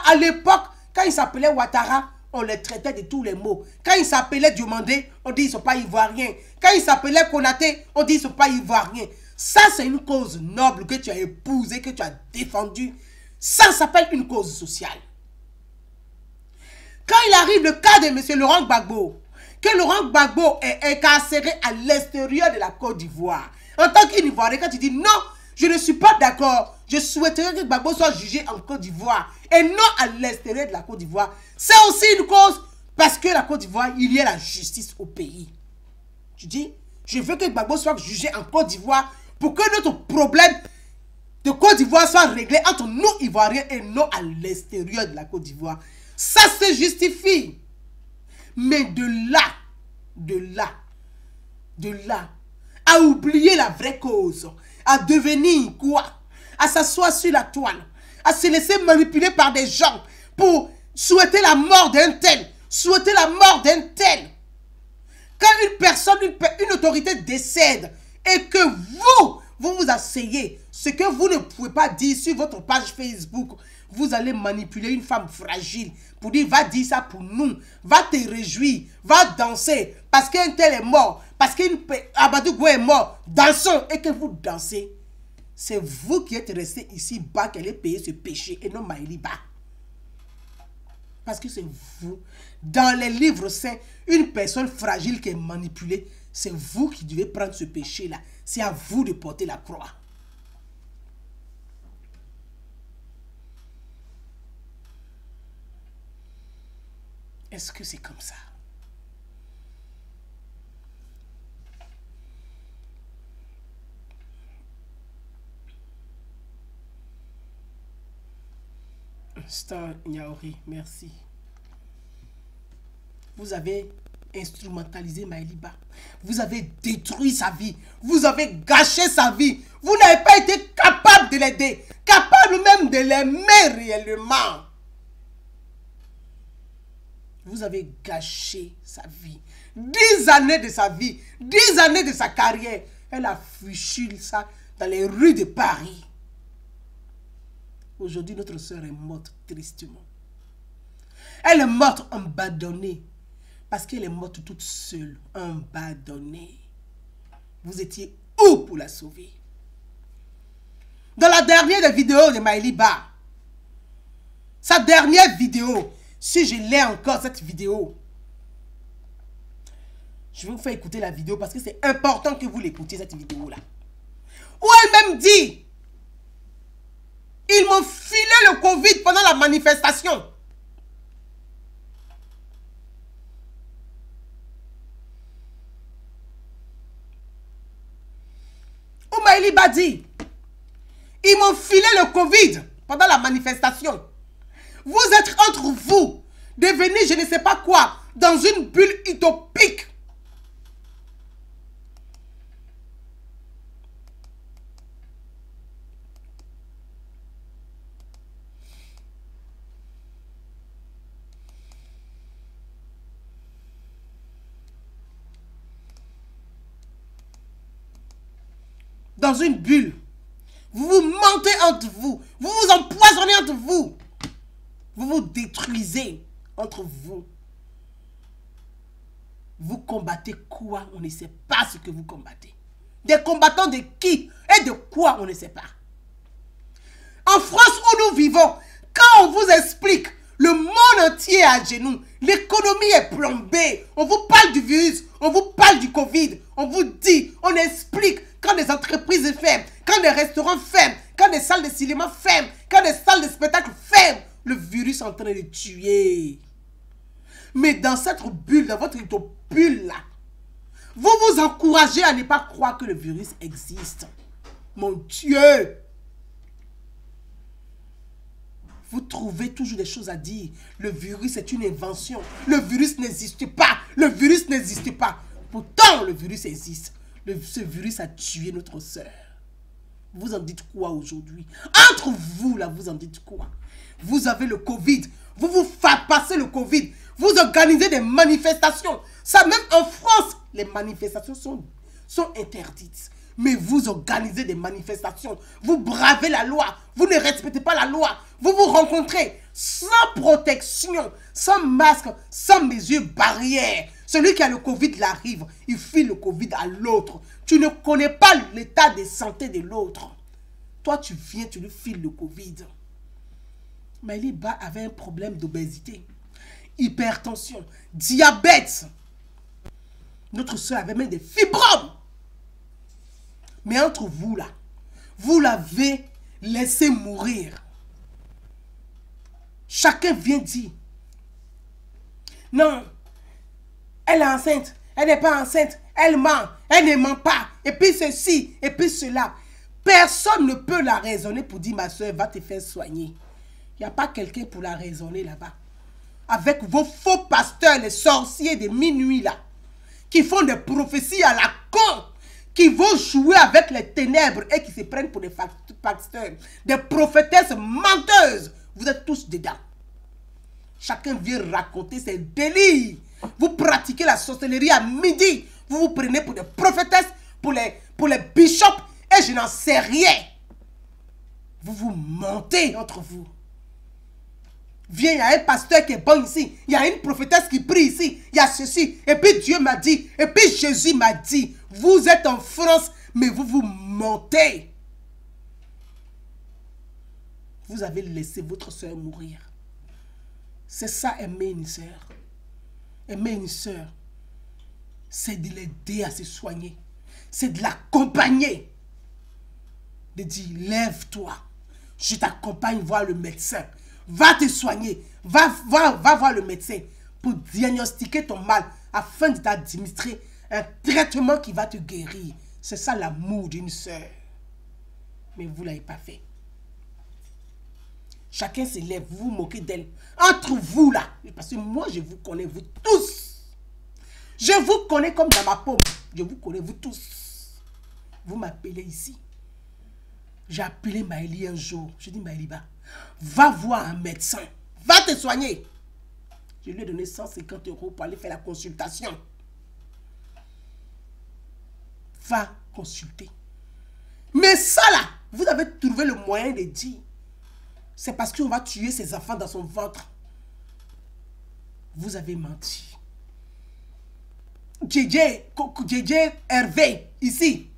à l'époque, quand il s'appelait Ouattara, on les traitait de tous les mots. Quand il s'appelait Diomandé, on dit qu'ils ne sont pas ivoiriens. Quand il s'appelait Konaté, on dit qu'ils ne sont pas ivoiriens. Ça, c'est une cause noble que tu as épousée, que tu as défendue. Ça s'appelle une cause sociale. Quand il arrive le cas de M. Laurent Gbagbo, que Laurent Gbagbo est incarcéré à l'extérieur de la Côte d'Ivoire, en tant qu'Ivoirien, quand tu dis non, je ne suis pas d'accord, je souhaiterais que Gbagbo soit jugé en Côte d'Ivoire et non à l'extérieur de la Côte d'Ivoire, c'est aussi une cause parce que la Côte d'Ivoire, il y a la justice au pays. Tu dis, je veux que Gbagbo soit jugé en Côte d'Ivoire pour que notre problème de Côte d'Ivoire soit réglé entre nous Ivoiriens et non à l'extérieur de la Côte d'Ivoire. Ça se justifie. Mais de là, à oublier la vraie cause, à devenir quoi? À s'asseoir sur la toile, à se laisser manipuler par des gens pour souhaiter la mort d'un tel, souhaiter la mort d'un tel. Quand une personne, une autorité décède et que vous vous asseyez, ce que vous ne pouvez pas dire sur votre page Facebook, vous allez manipuler une femme fragile pour dire, va dire ça pour nous, va te réjouir, va danser, parce qu'un tel est mort, parce qu'Abadou Goué est mort, dansons, et que vous dansez. C'est vous qui êtes resté ici bas, qui allez payer ce péché, et non Maëli Ba. Parce que c'est vous. Dans les livres saints, une personne fragile qui est manipulée, c'est vous qui devez prendre ce péché-là. C'est à vous de porter la croix. Est-ce que c'est comme ça? Star Niaori, merci. Vous avez instrumentalisé Maëli Ba. Vous avez détruit sa vie. Vous avez gâché sa vie. Vous n'avez pas été capable de l'aider. Capable même de l'aimer réellement. Vous avez gâché sa vie. 10 années de sa vie. 10 années de sa carrière. Elle a fichu ça dans les rues de Paris. Aujourd'hui, notre sœur est morte tristement. Elle est morte abandonnée. Parce qu'elle est morte toute seule, abandonnée. Vous étiez où pour la sauver? Dans la dernière vidéo de Maëli Ba, sa dernière vidéo, si je l'ai encore cette vidéo, je vais vous faire écouter la vidéo parce que c'est important que vous l'écoutiez cette vidéo-là. Où elle-même dit, ils m'ont filé le Covid pendant la manifestation. Où Maëli Ba dit, ils m'ont filé le Covid pendant la manifestation. Vous êtes entre vous, devenus je ne sais pas quoi, dans une bulle utopique. Dans une bulle. Vous vous mentez entre vous. Vous vous empoisonnez entre vous. Vous vous détruisez entre vous. Vous combattez quoi? On ne sait pas ce que vous combattez. Des combattants de qui? Et de quoi? On ne sait pas. En France où nous vivons, quand on vous explique, le monde entier est à genoux. L'économie est plombée. On vous parle du virus. On vous parle du Covid. On vous dit, on explique quand des entreprises ferment, quand des restaurants ferment, quand des salles de cinéma ferment, quand des salles de spectacle ferment. Le virus est en train de tuer. Mais dans cette bulle, dans votre bulle-là, vous vous encouragez à ne pas croire que le virus existe. Mon Dieu! Vous trouvez toujours des choses à dire. Le virus est une invention. Le virus n'existe pas. Le virus n'existe pas. Pourtant, le virus existe. Ce virus a tué notre sœur. Vous en dites quoi aujourd'hui? Entre vous, là, vous en dites quoi? Vous avez le Covid. Vous vous faites passer le Covid. Vous organisez des manifestations. Ça, même en France, les manifestations sont interdites. Mais vous organisez des manifestations. Vous bravez la loi. Vous ne respectez pas la loi. Vous vous rencontrez sans protection, sans masque, sans mesures barrières. Celui qui a le Covid, il arrive. Il file le Covid à l'autre. Tu ne connais pas l'état de santé de l'autre. Toi, tu viens, tu lui files le Covid. Maëliba avait un problème d'obésité, hypertension, diabète. Notre soeur avait même des fibromes. Mais entre vous là, vous l'avez laissé mourir. Chacun vient dire, non, elle est enceinte, elle n'est pas enceinte, elle ment, elle ne ment pas, et puis ceci, et puis cela. Personne ne peut la raisonner pour dire, ma soeur, va te faire soigner. Il n'y a pas quelqu'un pour la raisonner là-bas. Avec vos faux pasteurs, les sorciers de minuit là, qui font des prophéties à la con, qui vont jouer avec les ténèbres et qui se prennent pour des pasteurs, des prophétesses menteuses. Vous êtes tous dedans. Chacun vient raconter ses délires. Vous pratiquez la sorcellerie à midi. Vous vous prenez pour des prophétesses, pour les bishops, et je n'en sais rien. Vous vous mentez entre vous. Viens, il y a un pasteur qui est bon ici. Il y a une prophétesse qui prie ici. Il y a ceci. Et puis Dieu m'a dit. Et puis Jésus m'a dit. Vous êtes en France, mais vous vous mentez. Vous avez laissé votre soeur mourir. C'est ça, aimer une soeur. Aimer une soeur, c'est de l'aider à se soigner. C'est de l'accompagner. De dire, lève-toi. Je t'accompagne voir le médecin. Va te soigner. Va voir le médecin pour diagnostiquer ton mal afin de t'administrer un traitement qui va te guérir. C'est ça l'amour d'une sœur. Mais vous ne l'avez pas fait. Chacun se lève, vous vous moquez d'elle. Entre vous là, parce que moi je vous connais vous tous. Je vous connais comme dans ma paume. Je vous connais vous tous. Vous m'appelez ici. J'ai appelé Maëlie un jour. Je dis Maëliba, va voir un médecin. Va te soigner. Je lui ai donné 150 € pour aller faire la consultation. Va consulter. Mais ça là, vous avez trouvé le moyen de dire, c'est parce qu'on va tuer ses enfants dans son ventre. Vous avez menti. JJ Hervé, ici.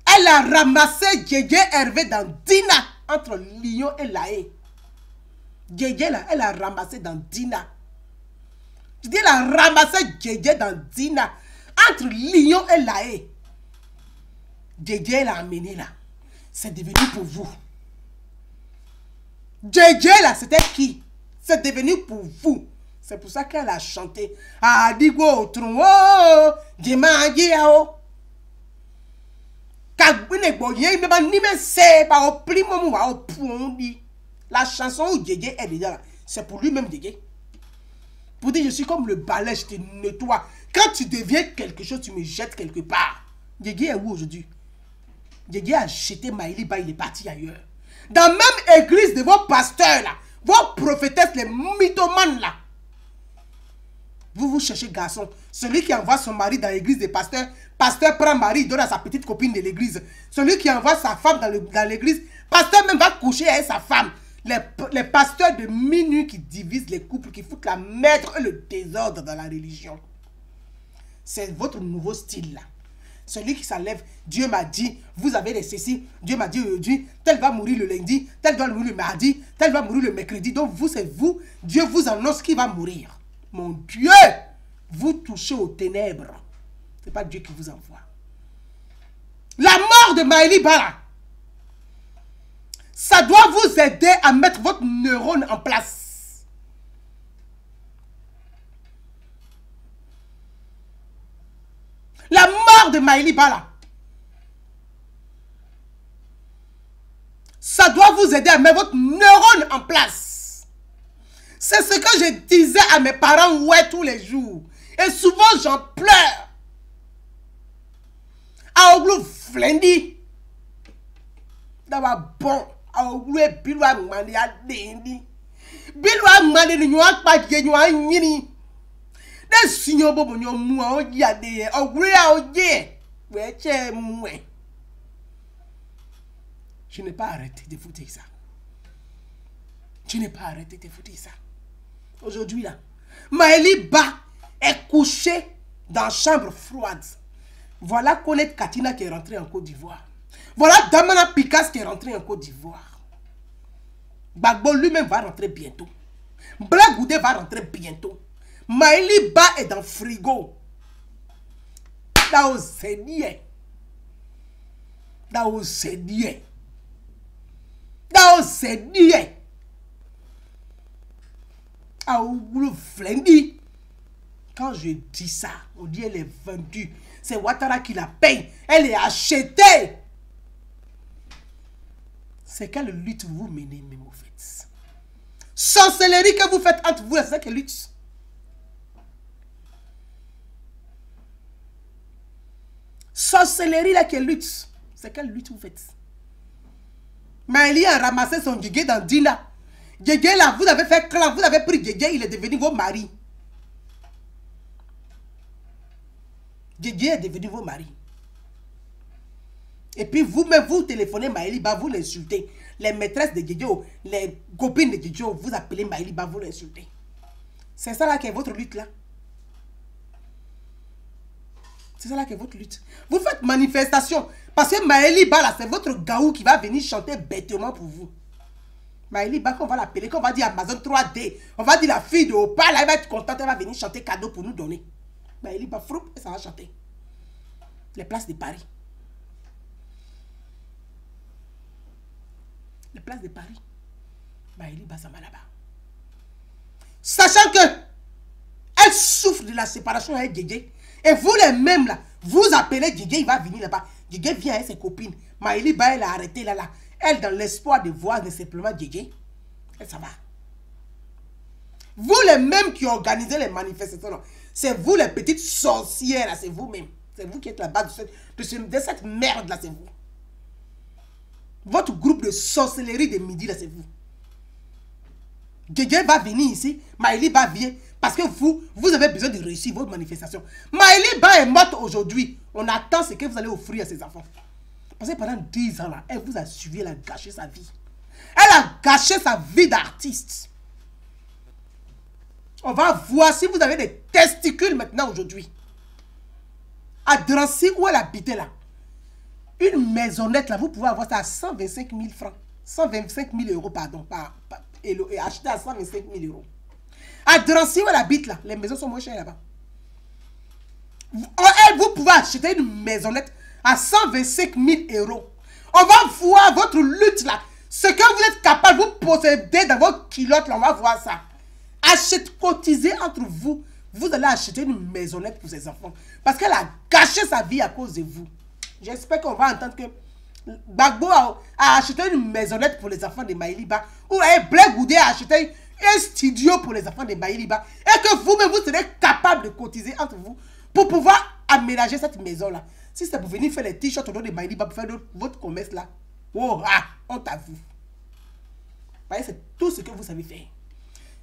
Elle a ramassé JJ Hervé dans Dina, entre Lyon et La Haye. JJ là, elle a ramassé dans Dina. Je dis, elle a ramassé JJ dans Dina, entre Lyon et La Haye. JJ l'a amené là. C'est devenu pour vous. JJ là, c'était qui? C'est devenu pour vous. C'est pour ça qu'elle a chanté. Adigo tron oh, Djemagi ao. Kabune boye me ba ni me se pa o primo mu wa o pundi. La chanson où JJ est déjà là, c'est pour lui-même JJ. Pour dire je suis comme le balai, je te nettoie. Quand tu deviens quelque chose, tu me jettes quelque part. JJ est où aujourd'hui? JJ a jeté Maëliba, il est parti ailleurs. Dans la même église de vos pasteurs là, vos prophétesses, les mythomanes là. Vous cherchez garçon. Celui qui envoie son mari dans l'église des pasteurs, pasteur prend mari, donne à sa petite copine de l'église. Celui qui envoie sa femme dans l'église, pasteur même va coucher avec sa femme. Les pasteurs de minuit qui divisent les couples, qui foutent la merde et le désordre dans la religion. C'est votre nouveau style là. Celui qui s'enlève, Dieu m'a dit, vous avez les ceci, Dieu m'a dit aujourd'hui, tel va mourir le lundi, tel va mourir le mardi, tel va mourir le mercredi. Donc vous, c'est vous, Dieu vous annonce qui va mourir. Mon Dieu, vous touchez aux ténèbres. Ce n'est pas Dieu qui vous envoie. La mort de Maëliba, ça doit vous aider à mettre votre neurone en place. La mort de Maëliba, ça doit vous aider à mettre votre neurone en place. C'est ce que je disais à mes parents ouais tous les jours. Et souvent j'en pleure. Aoglou Flendi. D'abord, bon, oui, Bilwa Mani a déni. Bilwa Mani n'y a pas de yini. Des signaux bon, moi, il y a des. Oh, oui, oh, yeah. Ouais, moi. Je n'ai pas arrêté de vous dire ça. Je n'ai pas arrêté de vous dire ça. Aujourd'hui, là, Maëlie Ba est couchée dans la chambre froide. Voilà Colette Katina qui est rentrée en Côte d'Ivoire. Voilà Damana Picasso qui est rentrée en Côte d'Ivoire. Bagbo lui-même va rentrer bientôt. Blagoudé va rentrer bientôt. Maëlie Ba est dans le frigo. Là où c'est nié. Là où c'est nié. Là où c'est nié. Ah, le flingue. Quand je dis ça, on dit elle est vendue. C'est Ouattara qui la paye. Elle est achetée. C'est quelle lutte vous menez, même vous faites. Sorcellerie que vous faites entre vous, c'est quelle lutte. Sorcellerie là quelle lutte. C'est quelle lutte vous faites. Maëlie a ramassé son Djégé dans Dina. Djégé là, vous avez fait clan, vous avez pris Djégé, il est devenu vos maris. Djégé est devenu vos maris. Et puis vous-même, vous téléphonez Maëlie Ba, vous l'insultez. Les maîtresses de Djégé, les copines de Djégé, vous appelez Maëlie Ba, vous l'insultez. C'est ça là qui est votre lutte là. C'est ça là qui est votre lutte. Vous faites manifestation. Parce que Maëlie Ba là, c'est votre gaou qui va venir chanter bêtement pour vous. Maëlie Ba, qu'on va l'appeler, qu'on va dire Amazon 3D. On va dire la fille de Opa, là, elle va être contente, elle va venir chanter cadeau pour nous donner. Maëlie Ba, froup, et ça va chanter. Les places de Paris. Les places de Paris. Maëlie Ba, ça va là-bas. Sachant que elle souffre de la séparation avec Djégé. Et vous les mêmes là, vous appelez Djégé, il va venir là-bas. Djégé vient avec ses copines. Maëlie Ba, elle a arrêté là. Elle, dans l'espoir de voir simplement Djégé, elle ça va. Vous les mêmes qui organisez les manifestations, c'est vous les petites sorcières là, c'est vous-même. C'est vous qui êtes là-bas de cette merde là, c'est vous. Votre groupe de sorcellerie de midi là, c'est vous. Djégé va venir ici, Maëlie Ba vient, parce que vous avez besoin de réussir votre manifestation. Maëlie Ba est morte aujourd'hui. On attend ce que vous allez offrir à ses enfants. Parce que pendant 10 ans là, elle vous a suivi, elle a gâché sa vie. Elle a gâché sa vie d'artiste. On va voir si vous avez des testicules maintenant aujourd'hui. À Drancy, où elle habitait là, une maisonnette là, vous pouvez avoir ça à 125 000 francs. 125 000 euros, pardon. Et acheter à 125 000 euros. À Drancy, où elle habite là, les maisons sont moins chères là-bas. Vous pouvez acheter une maisonnette à 125 000 euros. On va voir votre lutte là. Ce que vous êtes capable, vous possédez dans vos culottes là, on va voir ça. Achetez, cotisez entre vous. Vous allez acheter une maisonnette pour ses enfants. Parce qu'elle a gâché sa vie à cause de vous. J'espère qu'on va entendre que Bagbo a acheté une maisonnette pour les enfants de Maëlie Ba. Ou Black Goudé a acheté un studio pour les enfants de Maëlie Ba. Et que vous-même, vous serez capable de cotiser entre vous pour pouvoir aménager cette maison-là. Si c'est pour venir faire les t-shirts au nom de Maëlie Ba pour faire votre commerce là, oh, honte à vous. Vous voyez, c'est tout ce que vous savez faire.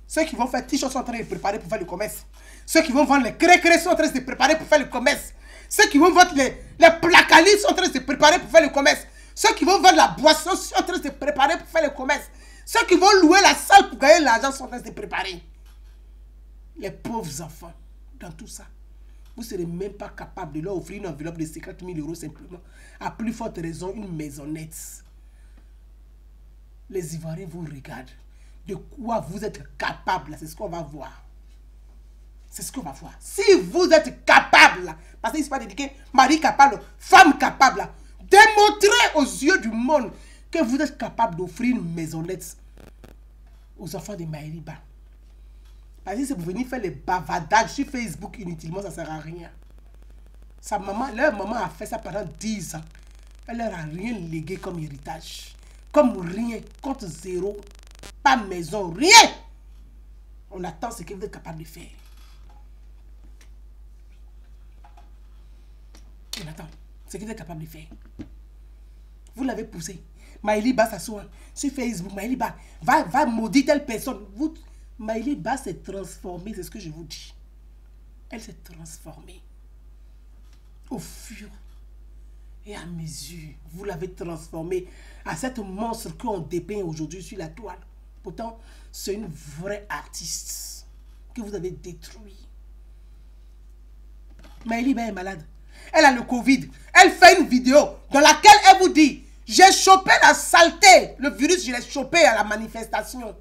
Ceux qui vont faire t-shirts sont en train de préparer pour faire le commerce. Ceux qui vont vendre les cré-cré sont en train de se préparer pour faire le commerce. Ceux qui vont vendre les placalis sont en train de se préparer pour faire le commerce. Ceux qui vont vendre la boisson sont en train de se préparer pour faire le commerce. Ceux qui vont louer la salle pour gagner l'argent sont en train de se préparer. Les pauvres enfants, dans tout ça, vous ne serez même pas capable de leur offrir une enveloppe de 50 000 euros simplement. À plus forte raison, une maisonnette. Les Ivoiriens vous regardent. De quoi vous êtes capable, c'est ce qu'on va voir. C'est ce qu'on va voir. Si vous êtes capable, parce qu'il ne s'est pas dédié mari capable, femme capable, démontrez aux yeux du monde que vous êtes capable d'offrir une maisonnette aux enfants de Maëlie Ba. Parce que si vous venez faire les bavardages sur Facebook inutilement, ça ne sert à rien. Leur maman a fait ça pendant 10 ans. Elle leur a rien légué comme héritage. Comme rien, compte zéro. Pas maison, rien. On attend ce que vous êtes capable de faire. On attend ce que vous êtes capable de faire. Vous l'avez poussé. Maëliba s'assoit sur Facebook. Maëliba va maudire telle personne. Maëliba s'est transformée, c'est ce que je vous dis. Elle s'est transformée. Au fur et à mesure, vous l'avez transformée à cette monstre qu'on dépeint aujourd'hui sur la toile. Pourtant, c'est une vraie artiste que vous avez détruit. Maëliba est malade. Elle a le Covid. Elle fait une vidéo dans laquelle elle vous dit: j'ai chopé la saleté. Le virus, je l'ai chopé à la manifestation.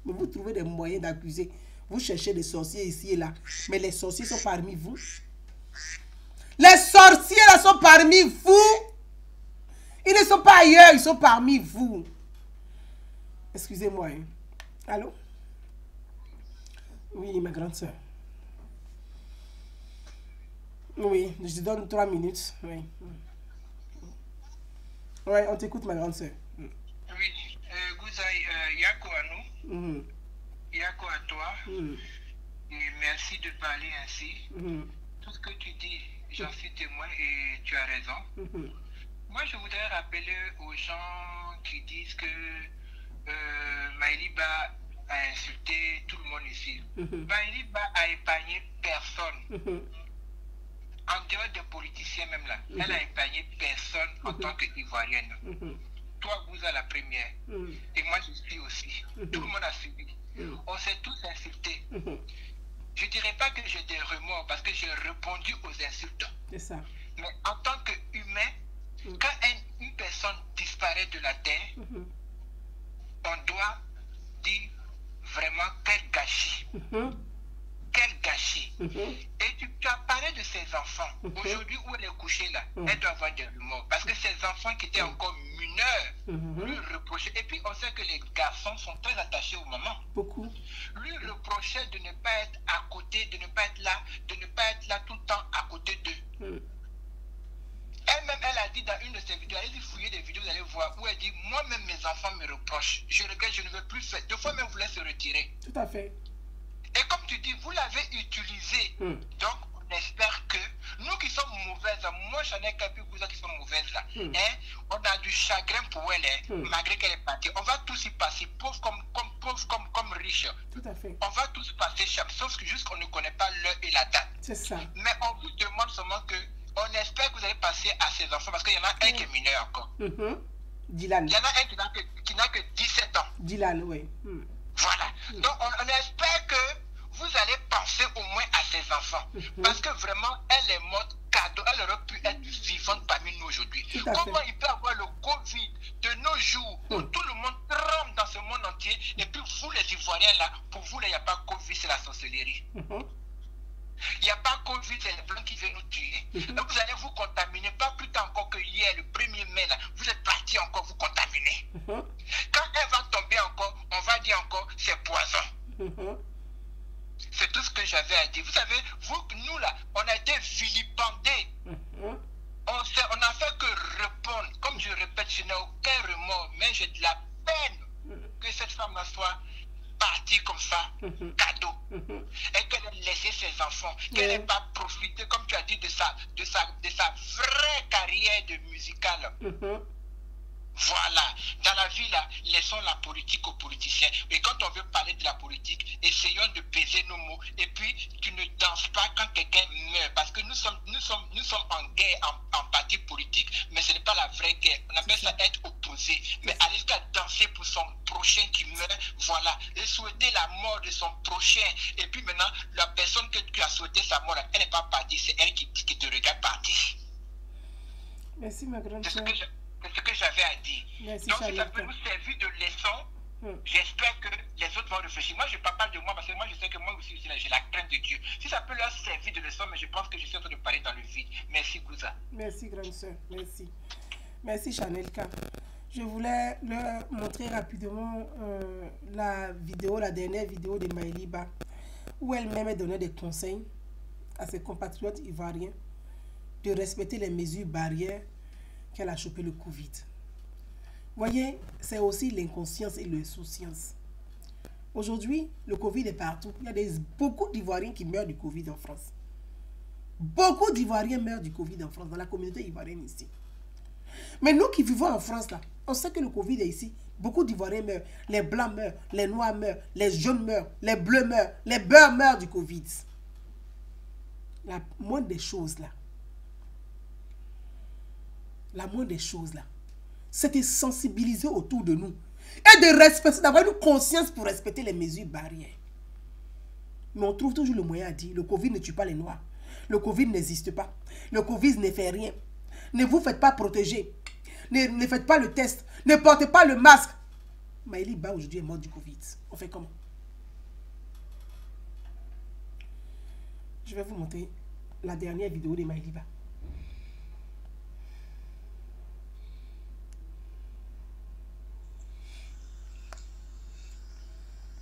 Mais vous trouvez des moyens d'accuser. Vous cherchez des sorciers ici et là. Mais les sorciers sont parmi vous. Les sorciers là sont parmi vous. Ils ne sont pas ailleurs, ils sont parmi vous. Excusez-moi. Hein. Allô? Oui, ma grande soeur. Oui, je te donne 3 minutes. Oui. Oui, on t'écoute, ma grande soeur. Oui, Gouzaï, Yako à nous. Yako à toi. Et merci de parler ainsi. Tout ce que tu dis, j'en suis témoin et tu as raison. Moi, je voudrais rappeler aux gens qui disent que Maëliba a insulté tout le monde ici. Maëliba a épargné personne. En dehors des politiciens même là, elle a épargné personne en tant qu'Ivoirienne. Toi, vous êtes la première. Et moi, je suis aussi. Tout le monde a suivi. On s'est tous insultés. Je ne dirais pas que j'ai des remords parce que j'ai répondu aux insultes. C'est ça. Mais en tant qu'humain, quand une personne disparaît de la terre, on doit dire vraiment quel gâchis. Quel gâchis. Et tu as parlé de ces enfants. Aujourd'hui, où elle est couchée là, elle doit avoir des remords. Parce que ces enfants qui étaient encore mineurs lui reprochaient. Et puis, on sait que les garçons sont très attachés au maman. Beaucoup. Lui reprochait de ne pas être à côté, de ne pas être là, tout le temps à côté d'eux. Elle-même, elle a dit dans une de ses vidéos, allez-y fouiller des vidéos, vous allez voir, où elle dit, moi-même, mes enfants me reprochent. Je regrette, je ne veux plus faire. Deux fois même, vous voulez se retirer. Tout à fait. Et comme tu dis, vous l'avez utilisé. Donc, on espère que nous qui sommes mauvaises, moi j'en ai quelques cousins qui sont mauvaises là. On a du chagrin pour elle, malgré qu'elle est partie. On va tous y passer, pauvres comme riches. Tout à fait. On va tous passer, sauf que juste qu'on ne connaît pas l'heure et la date. C'est ça. Mais on vous demande seulement que, on espère que vous allez passer à ces enfants, parce qu'il y en a un qui est mineur encore. Dylan. Il y en a un qui n'a que 17 ans. Dylan, oui. Voilà. Donc, on espère que vous allez penser au moins à ces enfants. Parce que vraiment, elle est morte cadeau. Elle aurait pu être vivante parmi nous aujourd'hui. Comment il peut avoir le Covid de nos jours où tout le monde tremble dans ce monde entier et puis vous, les Ivoiriens, là, pour vous, il n'y a pas Covid, c'est la sorcellerie. Il n'y a pas Covid, c'est les blancs qui viennent nous tuer. Donc vous allez vous contaminer, pas plus tard encore que hier, le 1er mai, là, vous êtes partis encore vous contaminer. Quand elle va tomber encore, on va dire encore, c'est poison. C'est tout ce que j'avais à dire. Vous savez, nous là, on a été vilipendés. On n'a fait que répondre. Comme je répète, je n'ai aucun remords, mais j'ai de la peine que cette femme-là soit partie comme ça, cadeau. Et qu'elle ait laissé ses enfants, qu'elle n'ait pas profité, comme tu as dit, de sa vraie carrière de musicale. Voilà, dans la vie là, laissons la politique aux politiciens. Et quand on veut parler de la politique, essayons de peser nos mots. Et puis, tu ne danses pas quand quelqu'un meurt. Parce que nous sommes en guerre, en parti politique, mais ce n'est pas la vraie guerre. On appelle ça être opposé. Mais aller jusqu'à danser pour son prochain qui meurt, voilà. Et souhaiter la mort de son prochain. Et puis maintenant, la personne que tu as souhaité sa mort, elle n'est pas partie, c'est elle qui te regarde partir. Merci ma grande soeur. C'est ce que j'avais à dire. Merci, donc, si ça peut nous servir de leçon, j'espère que les autres vont réfléchir. Moi, je ne parle pas de moi parce que moi, je sais que moi aussi, j'ai la crainte de Dieu. Si ça peut leur servir de leçon, mais je pense que je suis en train de parler dans le vide. Merci, Gouza. Merci, grande soeur. Merci. Merci, Chanelka. Je voulais leur montrer rapidement la dernière vidéo de Maëliba, où elle-même donnait des conseils à ses compatriotes ivoiriens de respecter les mesures barrières qu'elle a chopé le Covid. Voyez, c'est aussi l'inconscience et l'insouciance. Aujourd'hui, le Covid est partout. Il y a beaucoup d'Ivoiriens qui meurent du Covid en France. Beaucoup d'Ivoiriens meurent du Covid en France, dans la communauté ivoirienne ici. Mais nous qui vivons en France, là, on sait que le Covid est ici. Beaucoup d'Ivoiriens meurent. Les Blancs meurent. Les Noirs meurent. Les jaunes meurent. Les Bleus meurent. Les Beurs meurent du Covid. La moindre des choses, là. La moindre des choses, là. C'est de sensibiliser autour de nous. Et de respecter, d'avoir une conscience pour respecter les mesures barrières. Mais on trouve toujours le moyen à dire, le Covid ne tue pas les Noirs. Le Covid n'existe pas. Le Covid ne fait rien. Ne vous faites pas protéger. Ne faites pas le test. Ne portez pas le masque. Maëlie Ba aujourd'hui est morte du Covid. On fait comment? Je vais vous montrer la dernière vidéo de Maëlie Ba.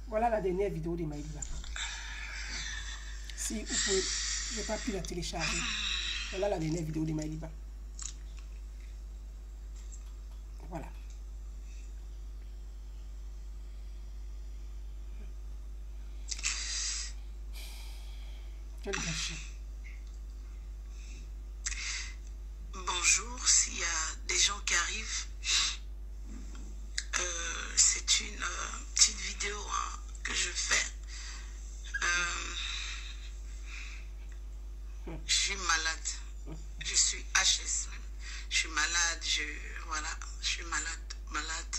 Voilà la dernière vidéo de Maëlie Ba. Si vous pouvez, je n'ai pas pu la télécharger. Voilà la dernière vidéo de Maëlie Ba. Voilà. Quel gâchis. Bonjour, s'il y a des gens qui arrivent, c'est une petite vidéo que je fais. Je suis malade. Je suis HS. Je suis malade. Voilà, je suis malade.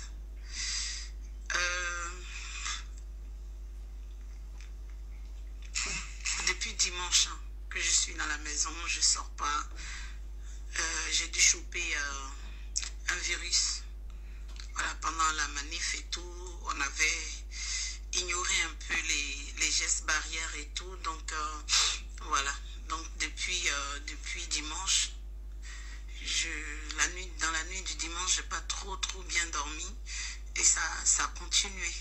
Depuis dimanche que je suis dans la maison, je sors pas. J'ai dû choper un virus. Voilà, pendant la manif et tout, on avait ignoré un peu les gestes barrières et tout. Donc voilà. Donc depuis dimanche, dans la nuit du dimanche, j'ai pas trop bien dormi et ça a continué.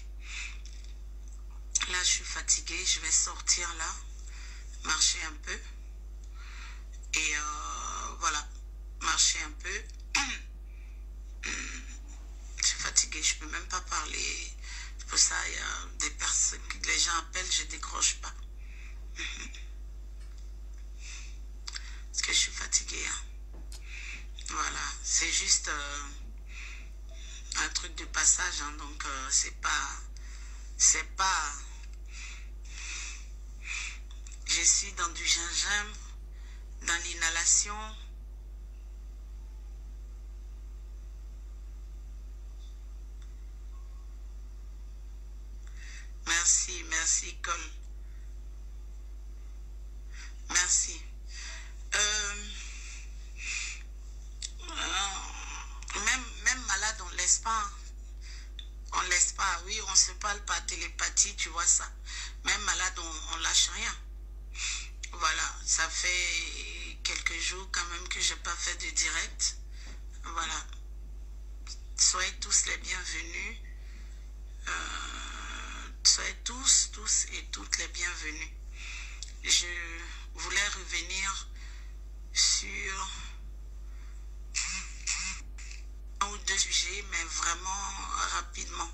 Là, je suis fatiguée, je vais sortir là, marcher un peu et voilà, marcher un peu. Je suis fatiguée, je peux même pas parler. Pour ça, il y a des personnes que les gens appellent, je décroche pas. Parce que je suis fatiguée. Voilà, c'est juste un truc de passage, donc c'est pas. Je suis dans du gingembre, dans l'inhalation. Merci, Cole. Merci. Même malade, on laisse pas. On laisse pas. Oui, on se parle par télépathie, tu vois ça. Même malade, on lâche rien. Voilà, ça fait quelques jours quand même que j'ai pas fait de direct. Voilà. Soyez tous les bienvenus. Soyez tous et toutes les bienvenus. Je voulais revenir sur un ou deux sujets, mais vraiment rapidement.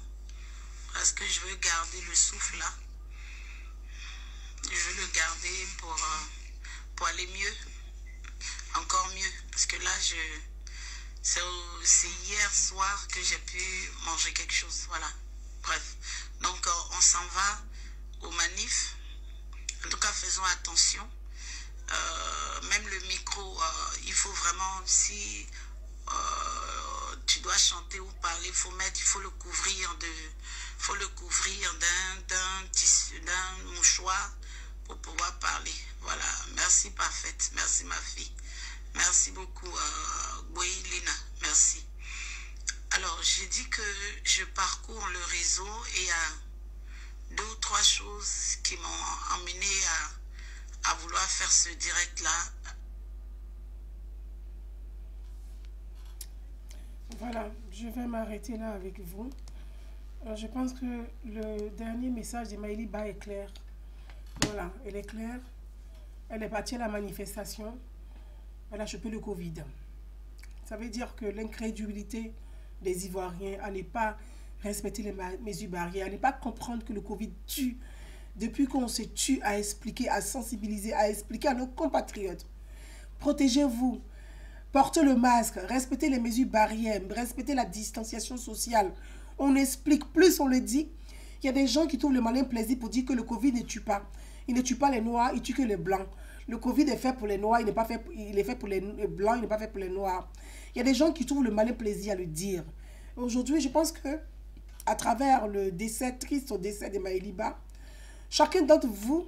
Parce que je veux garder le souffle là. Je veux le garder pour aller mieux. Encore mieux. Parce que là, c'est hier soir que j'ai pu manger quelque chose. Voilà. Bref. Donc, on s'en va au manif. En tout cas, faisons attention. Même le micro, il faut vraiment, si tu dois chanter ou parler, il faut le couvrir d'un mouchoir pour pouvoir parler. Voilà. Merci, parfaite. Merci, ma fille. Merci beaucoup, Lina. Merci. Alors, j'ai dit que je parcours le réseau et il y a 2 ou 3 choses qui m'ont emmené à vouloir faire ce direct-là. Voilà, je vais m'arrêter là avec vous. Je pense que le dernier message de Maëlie Ba est clair. Voilà, elle est claire. Elle est partie à la manifestation. Elle a chopé le Covid. Ça veut dire que l'incrédulité des Ivoiriens à ne pas respecter les mesures barrières, à ne pas comprendre que le Covid tue. Depuis qu'on se tue à expliquer, à sensibiliser, à expliquer à nos compatriotes. Protégez-vous. Portez le masque, respectez les mesures barrières, respectez la distanciation sociale. On explique, plus on le dit. Il y a des gens qui trouvent le malin plaisir pour dire que le Covid ne tue pas. Il ne tue pas les noirs, il tue que les blancs. Le Covid est fait pour les noirs, il est fait pour les blancs, il n'est pas fait pour les noirs. Il y a des gens qui trouvent le malin plaisir à le dire. Aujourd'hui, je pense que à travers le décès, triste décès de Maëliba, chacun d'entre vous,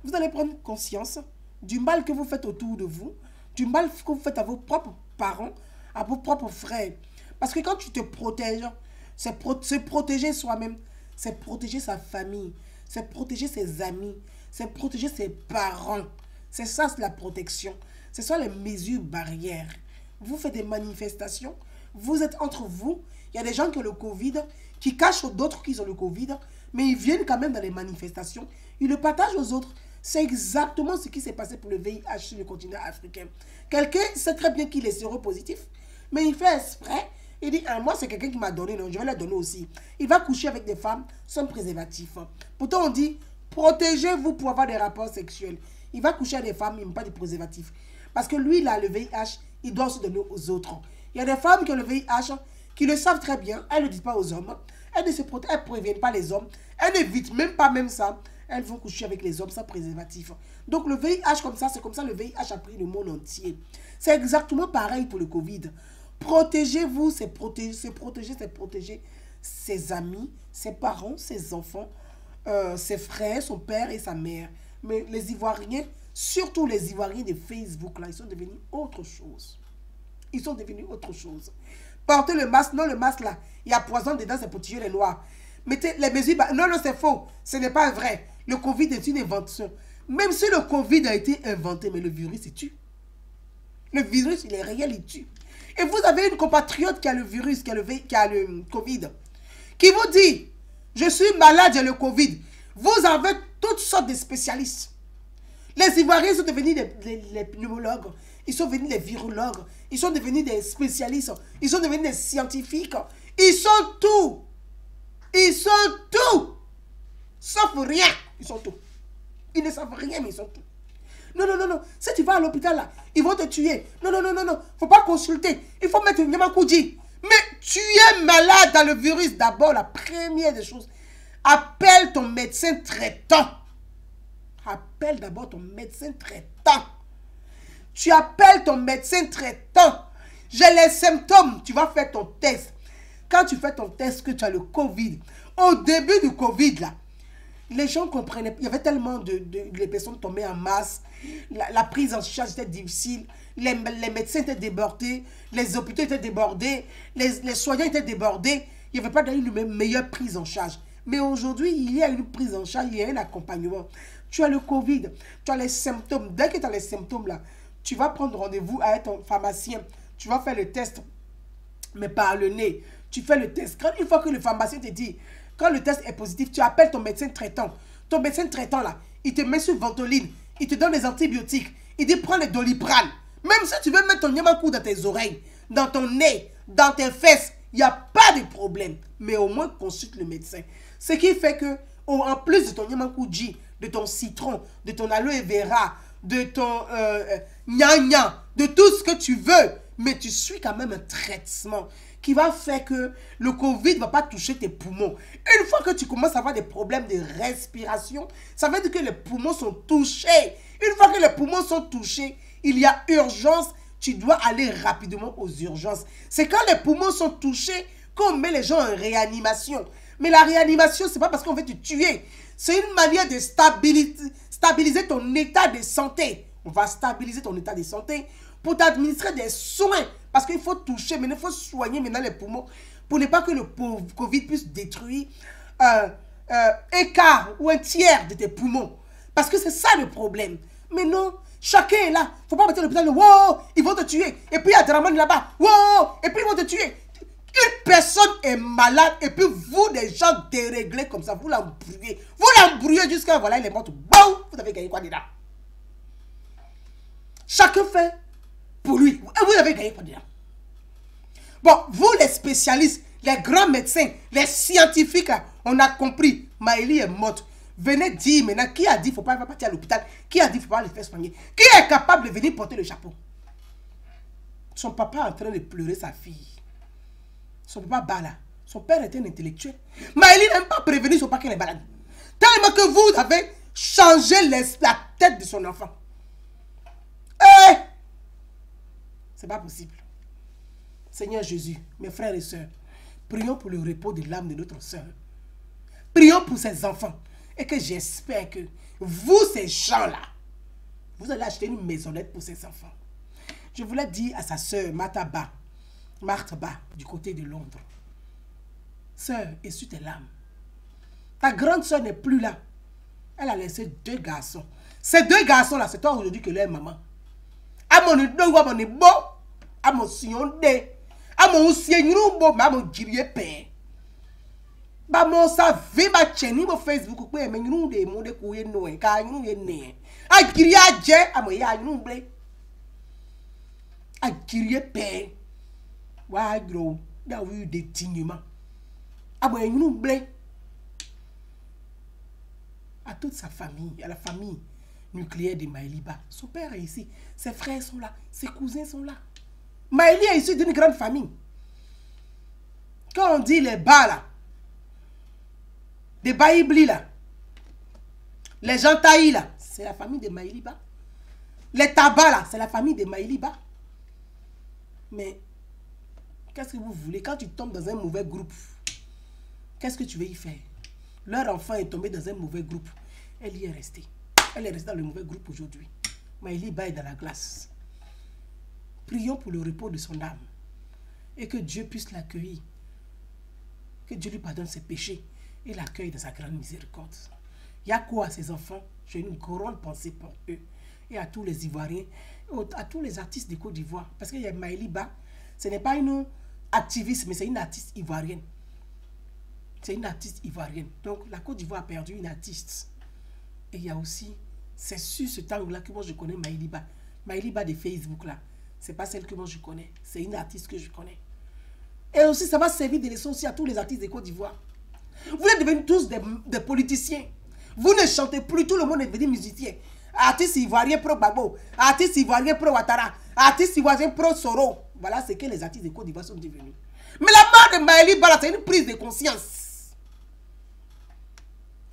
vous allez prendre conscience du mal que vous faites autour de vous, du mal que vous faites à vos propres parents, à vos propres frères. Parce que quand tu te protèges, c'est se protéger soi-même, c'est protéger sa famille, c'est protéger ses amis, c'est protéger ses parents. C'est ça, c'est la protection. C'est ça les mesures barrières. Vous faites des manifestations, vous êtes entre vous. Il y a des gens qui ont le Covid, qui cachent aux autres qu'ils ont le Covid, mais ils viennent quand même dans les manifestations. Ils le partagent aux autres. C'est exactement ce qui s'est passé pour le VIH sur le continent africain. Quelqu'un sait très bien qu'il est séropositif, mais il fait exprès. Il dit, ah, moi c'est quelqu'un qui m'a donné, non, je vais le donner aussi. Il va coucher avec des femmes sans préservatif. Pourtant on dit, protégez-vous pour avoir des rapports sexuels. Il va coucher avec des femmes, il n'a pas de préservatif. Parce que lui, il a le VIH, il doit se donner aux autres. Il y a des femmes qui ont le VIH, qui le savent très bien, elles ne le disent pas aux hommes. Elles ne préviennent pas les hommes. Elles n'évitent même pas même ça. Elles vont coucher avec les hommes sans préservatif. Donc le VIH comme ça, c'est comme ça le VIH a pris le monde entier. C'est exactement pareil pour le Covid. Protégez-vous, c'est protéger ses amis, ses parents, ses enfants, ses frères, son père et sa mère. Mais les Ivoiriens, surtout les Ivoiriens de Facebook, là, ils sont devenus autre chose. Ils sont devenus autre chose. Portez le masque, non le masque là, il y a poison dedans, c'est pour tuer les noirs. Mettez les mesures, non, non, c'est faux, ce n'est pas vrai. Le Covid est une invention. Même si le Covid a été inventé, mais le virus, il tue. Le virus, il est réel, il tue. Et vous avez une compatriote qui a le virus, qui a le Covid, qui vous dit, je suis malade, j'ai le Covid. Vous avez toutes sortes de spécialistes. Les Ivoiriens sont devenus les pneumologues, ils sont devenus des virologues, ils sont devenus des spécialistes, ils sont devenus des scientifiques. Ils sont tout. Ils sont tout. Sauf rien. Ils sont tout. Ils ne savent rien, mais ils sont tout. Non, non, non, non. Si tu vas à l'hôpital, là, ils vont te tuer. Non, non, non, non, non. Faut pas consulter. Il faut mettre une Nyamakoudji. Mais tu es malade dans le virus. D'abord, la première des choses, appelle ton médecin traitant. Appelle d'abord ton médecin traitant. Tu appelles ton médecin traitant. J'ai les symptômes. Tu vas faire ton test. Quand tu fais ton test que tu as le Covid, au début du Covid, là, les gens comprenaient. Il y avait tellement les personnes tombaient en masse. La prise en charge était difficile. Les médecins étaient débordés. Les hôpitaux étaient débordés. Les soignants étaient débordés. Il n'y avait pas une meilleure prise en charge. Mais aujourd'hui, il y a une prise en charge. Il y a un accompagnement. Tu as le Covid. Tu as les symptômes. Dès que tu as les symptômes, là, tu vas prendre rendez-vous avec ton pharmacien. Tu vas faire le test, mais par le nez. Tu fais le test. Une fois que le pharmacien te dit, quand le test est positif, tu appelles ton médecin traitant. Ton médecin traitant, là, il te met sur Ventoline. Il te donne des antibiotiques. Il dit, prends les Doliprane. Même si tu veux mettre ton Nyamakou dans tes oreilles, dans ton nez, dans tes fesses, il n'y a pas de problème. Mais au moins, consulte le médecin. Ce qui fait que, en plus de ton Nyamakou-ji, de ton citron, de ton aloe vera, de ton gna-gna, de tout ce que tu veux, mais tu suis quand même un traitement qui va faire que le Covid ne va pas toucher tes poumons. Une fois que tu commences à avoir des problèmes de respiration, ça veut dire que les poumons sont touchés. Une fois que les poumons sont touchés, il y a urgence, tu dois aller rapidement aux urgences. C'est quand les poumons sont touchés qu'on met les gens en réanimation. Mais la réanimation, ce n'est pas parce qu'on veut te tuer. C'est une manière de stabiliser ton état de santé. On va stabiliser ton état de santé pour t'administrer des soins. Parce qu'il faut toucher, mais il faut soigner maintenant les poumons pour ne pas que le Covid puisse détruire un quart ou un tiers de tes poumons. Parce que c'est ça le problème. Mais non, chacun est là. Il ne faut pas mettre l'hôpital, wow, ils vont te tuer. Et puis il y a Draman là-bas, wow, et puis ils vont te tuer. Une personne est malade et puis vous, des gens déréglés comme ça, vous l'embrouillez. Vous l'embrouillez jusqu'à, voilà, il est mort. Bon, vous avez gagné quoi dedans? Chacun fait pour lui. Et vous avez gagné quoi dedans? Bon, vous les spécialistes, les grands médecins, les scientifiques, on a compris. Maëlie est morte. Venez dire maintenant, qui a dit qu'il ne faut pas partir à l'hôpital? Qui a dit qu'il ne faut pas le faire soigner? Qui est capable de venir porter le chapeau? son papa est en train de pleurer sa fille. Son papa bat là. Son père était un intellectuel. Mais il n'aime pas prévenir son papa qu'elle est malade. Tellement que vous avez changé la tête de son enfant. Eh! C'est pas possible. Seigneur Jésus, mes frères et sœurs, prions pour le repos de l'âme de notre sœur. Prions pour ses enfants. Et que j'espère que vous, ces gens-là, vous allez acheter une maisonnette pour ses enfants. Je voulais dire à sa sœur, Martha Ba, du côté de Londres. Sœur, essuie tes larmes. Ta grande sœur n'est plus là. Elle a laissé 2 garçons. Ces 2 garçons-là, c'est toi aujourd'hui que leur maman. À mon idon, à mon ibo, à mon sionde, à mon sienrumbo, à mon giriepe. Ba mon sa vie ba cheni mo Facebook ko e menyu de mo de ko ye no e ka nyu ye ne. A girie aje a mo ya nyu ble. A girie pe. Wa gro da wi de tignuma. A mo nyu ble. À toute sa famille, à la famille nucléaire de Maëliba. Son père est ici, ses frères sont là, ses cousins sont là. Maëli est issu d'une grande famille. Quand on dit les bas là, des Baïbli là, les gens taillis là, c'est la famille de Maëliba. Les tabacs là, c'est la famille de Maëliba. Mais, qu'est-ce que vous voulez? Quand tu tombes dans un mauvais groupe, qu'est-ce que tu veux y faire? Leur enfant est tombé dans un mauvais groupe. Elle y est restée. Elle est restée dans le mauvais groupe aujourd'hui. Maëliba est dans la glace. Prions pour le repos de son âme. Et que Dieu puisse l'accueillir. Que Dieu lui pardonne ses péchés. Et l'accueille dans sa grande miséricorde. Il y a quoi à ses enfants? J'ai une grande pensée pour eux. Et à tous les Ivoiriens. À tous les artistes de Côte d'Ivoire. Parce qu'il y a Maëliba. Ce n'est pas une activiste, mais c'est une artiste ivoirienne. C'est une artiste ivoirienne. Donc, la Côte d'Ivoire a perdu une artiste. Et il y a aussi, c'est sur ce temps-là que moi je connais Maëliba. Maëliba de Facebook, là. C'est pas celle que moi je connais. C'est une artiste que je connais. Et aussi, ça va servir de leçon aussi à tous les artistes de Côte d'Ivoire. Vous êtes devenus tous des politiciens. Vous ne chantez plus, tout le monde est devenu musicien. Artiste ivoirien pro Gbagbo, artiste ivoirien pro Ouattara, artiste ivoirien pro Soro. Voilà ce que les artistes de Côte d'Ivoire sont devenus. Mais la mort de Maëliba, c'est une prise de conscience.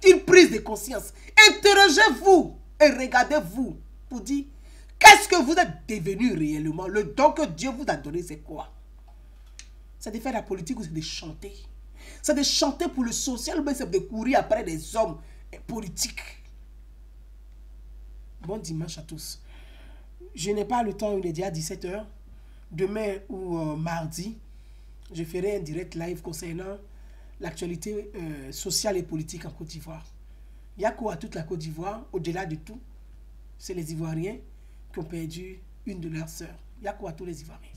Une prise de conscience. Interrogez-vous et regardez-vous pour dire qu'est-ce que vous êtes devenu réellement. Le don que Dieu vous a donné, c'est quoi? C'est de faire la politique ou c'est de chanter? C'est de chanter pour le social ou c'est de courir après des hommes politiques? Bon dimanche à tous. Je n'ai pas le temps, il est déjà 17 h. Demain ou mardi, je ferai un direct live concernant l'actualité sociale et politique en Côte d'Ivoire. Il y a quoi à toute la Côte d'Ivoire? Au-delà de tout, c'est les Ivoiriens qui ont perdu une de leurs sœurs. Il y a quoi à tous les Ivoiriens?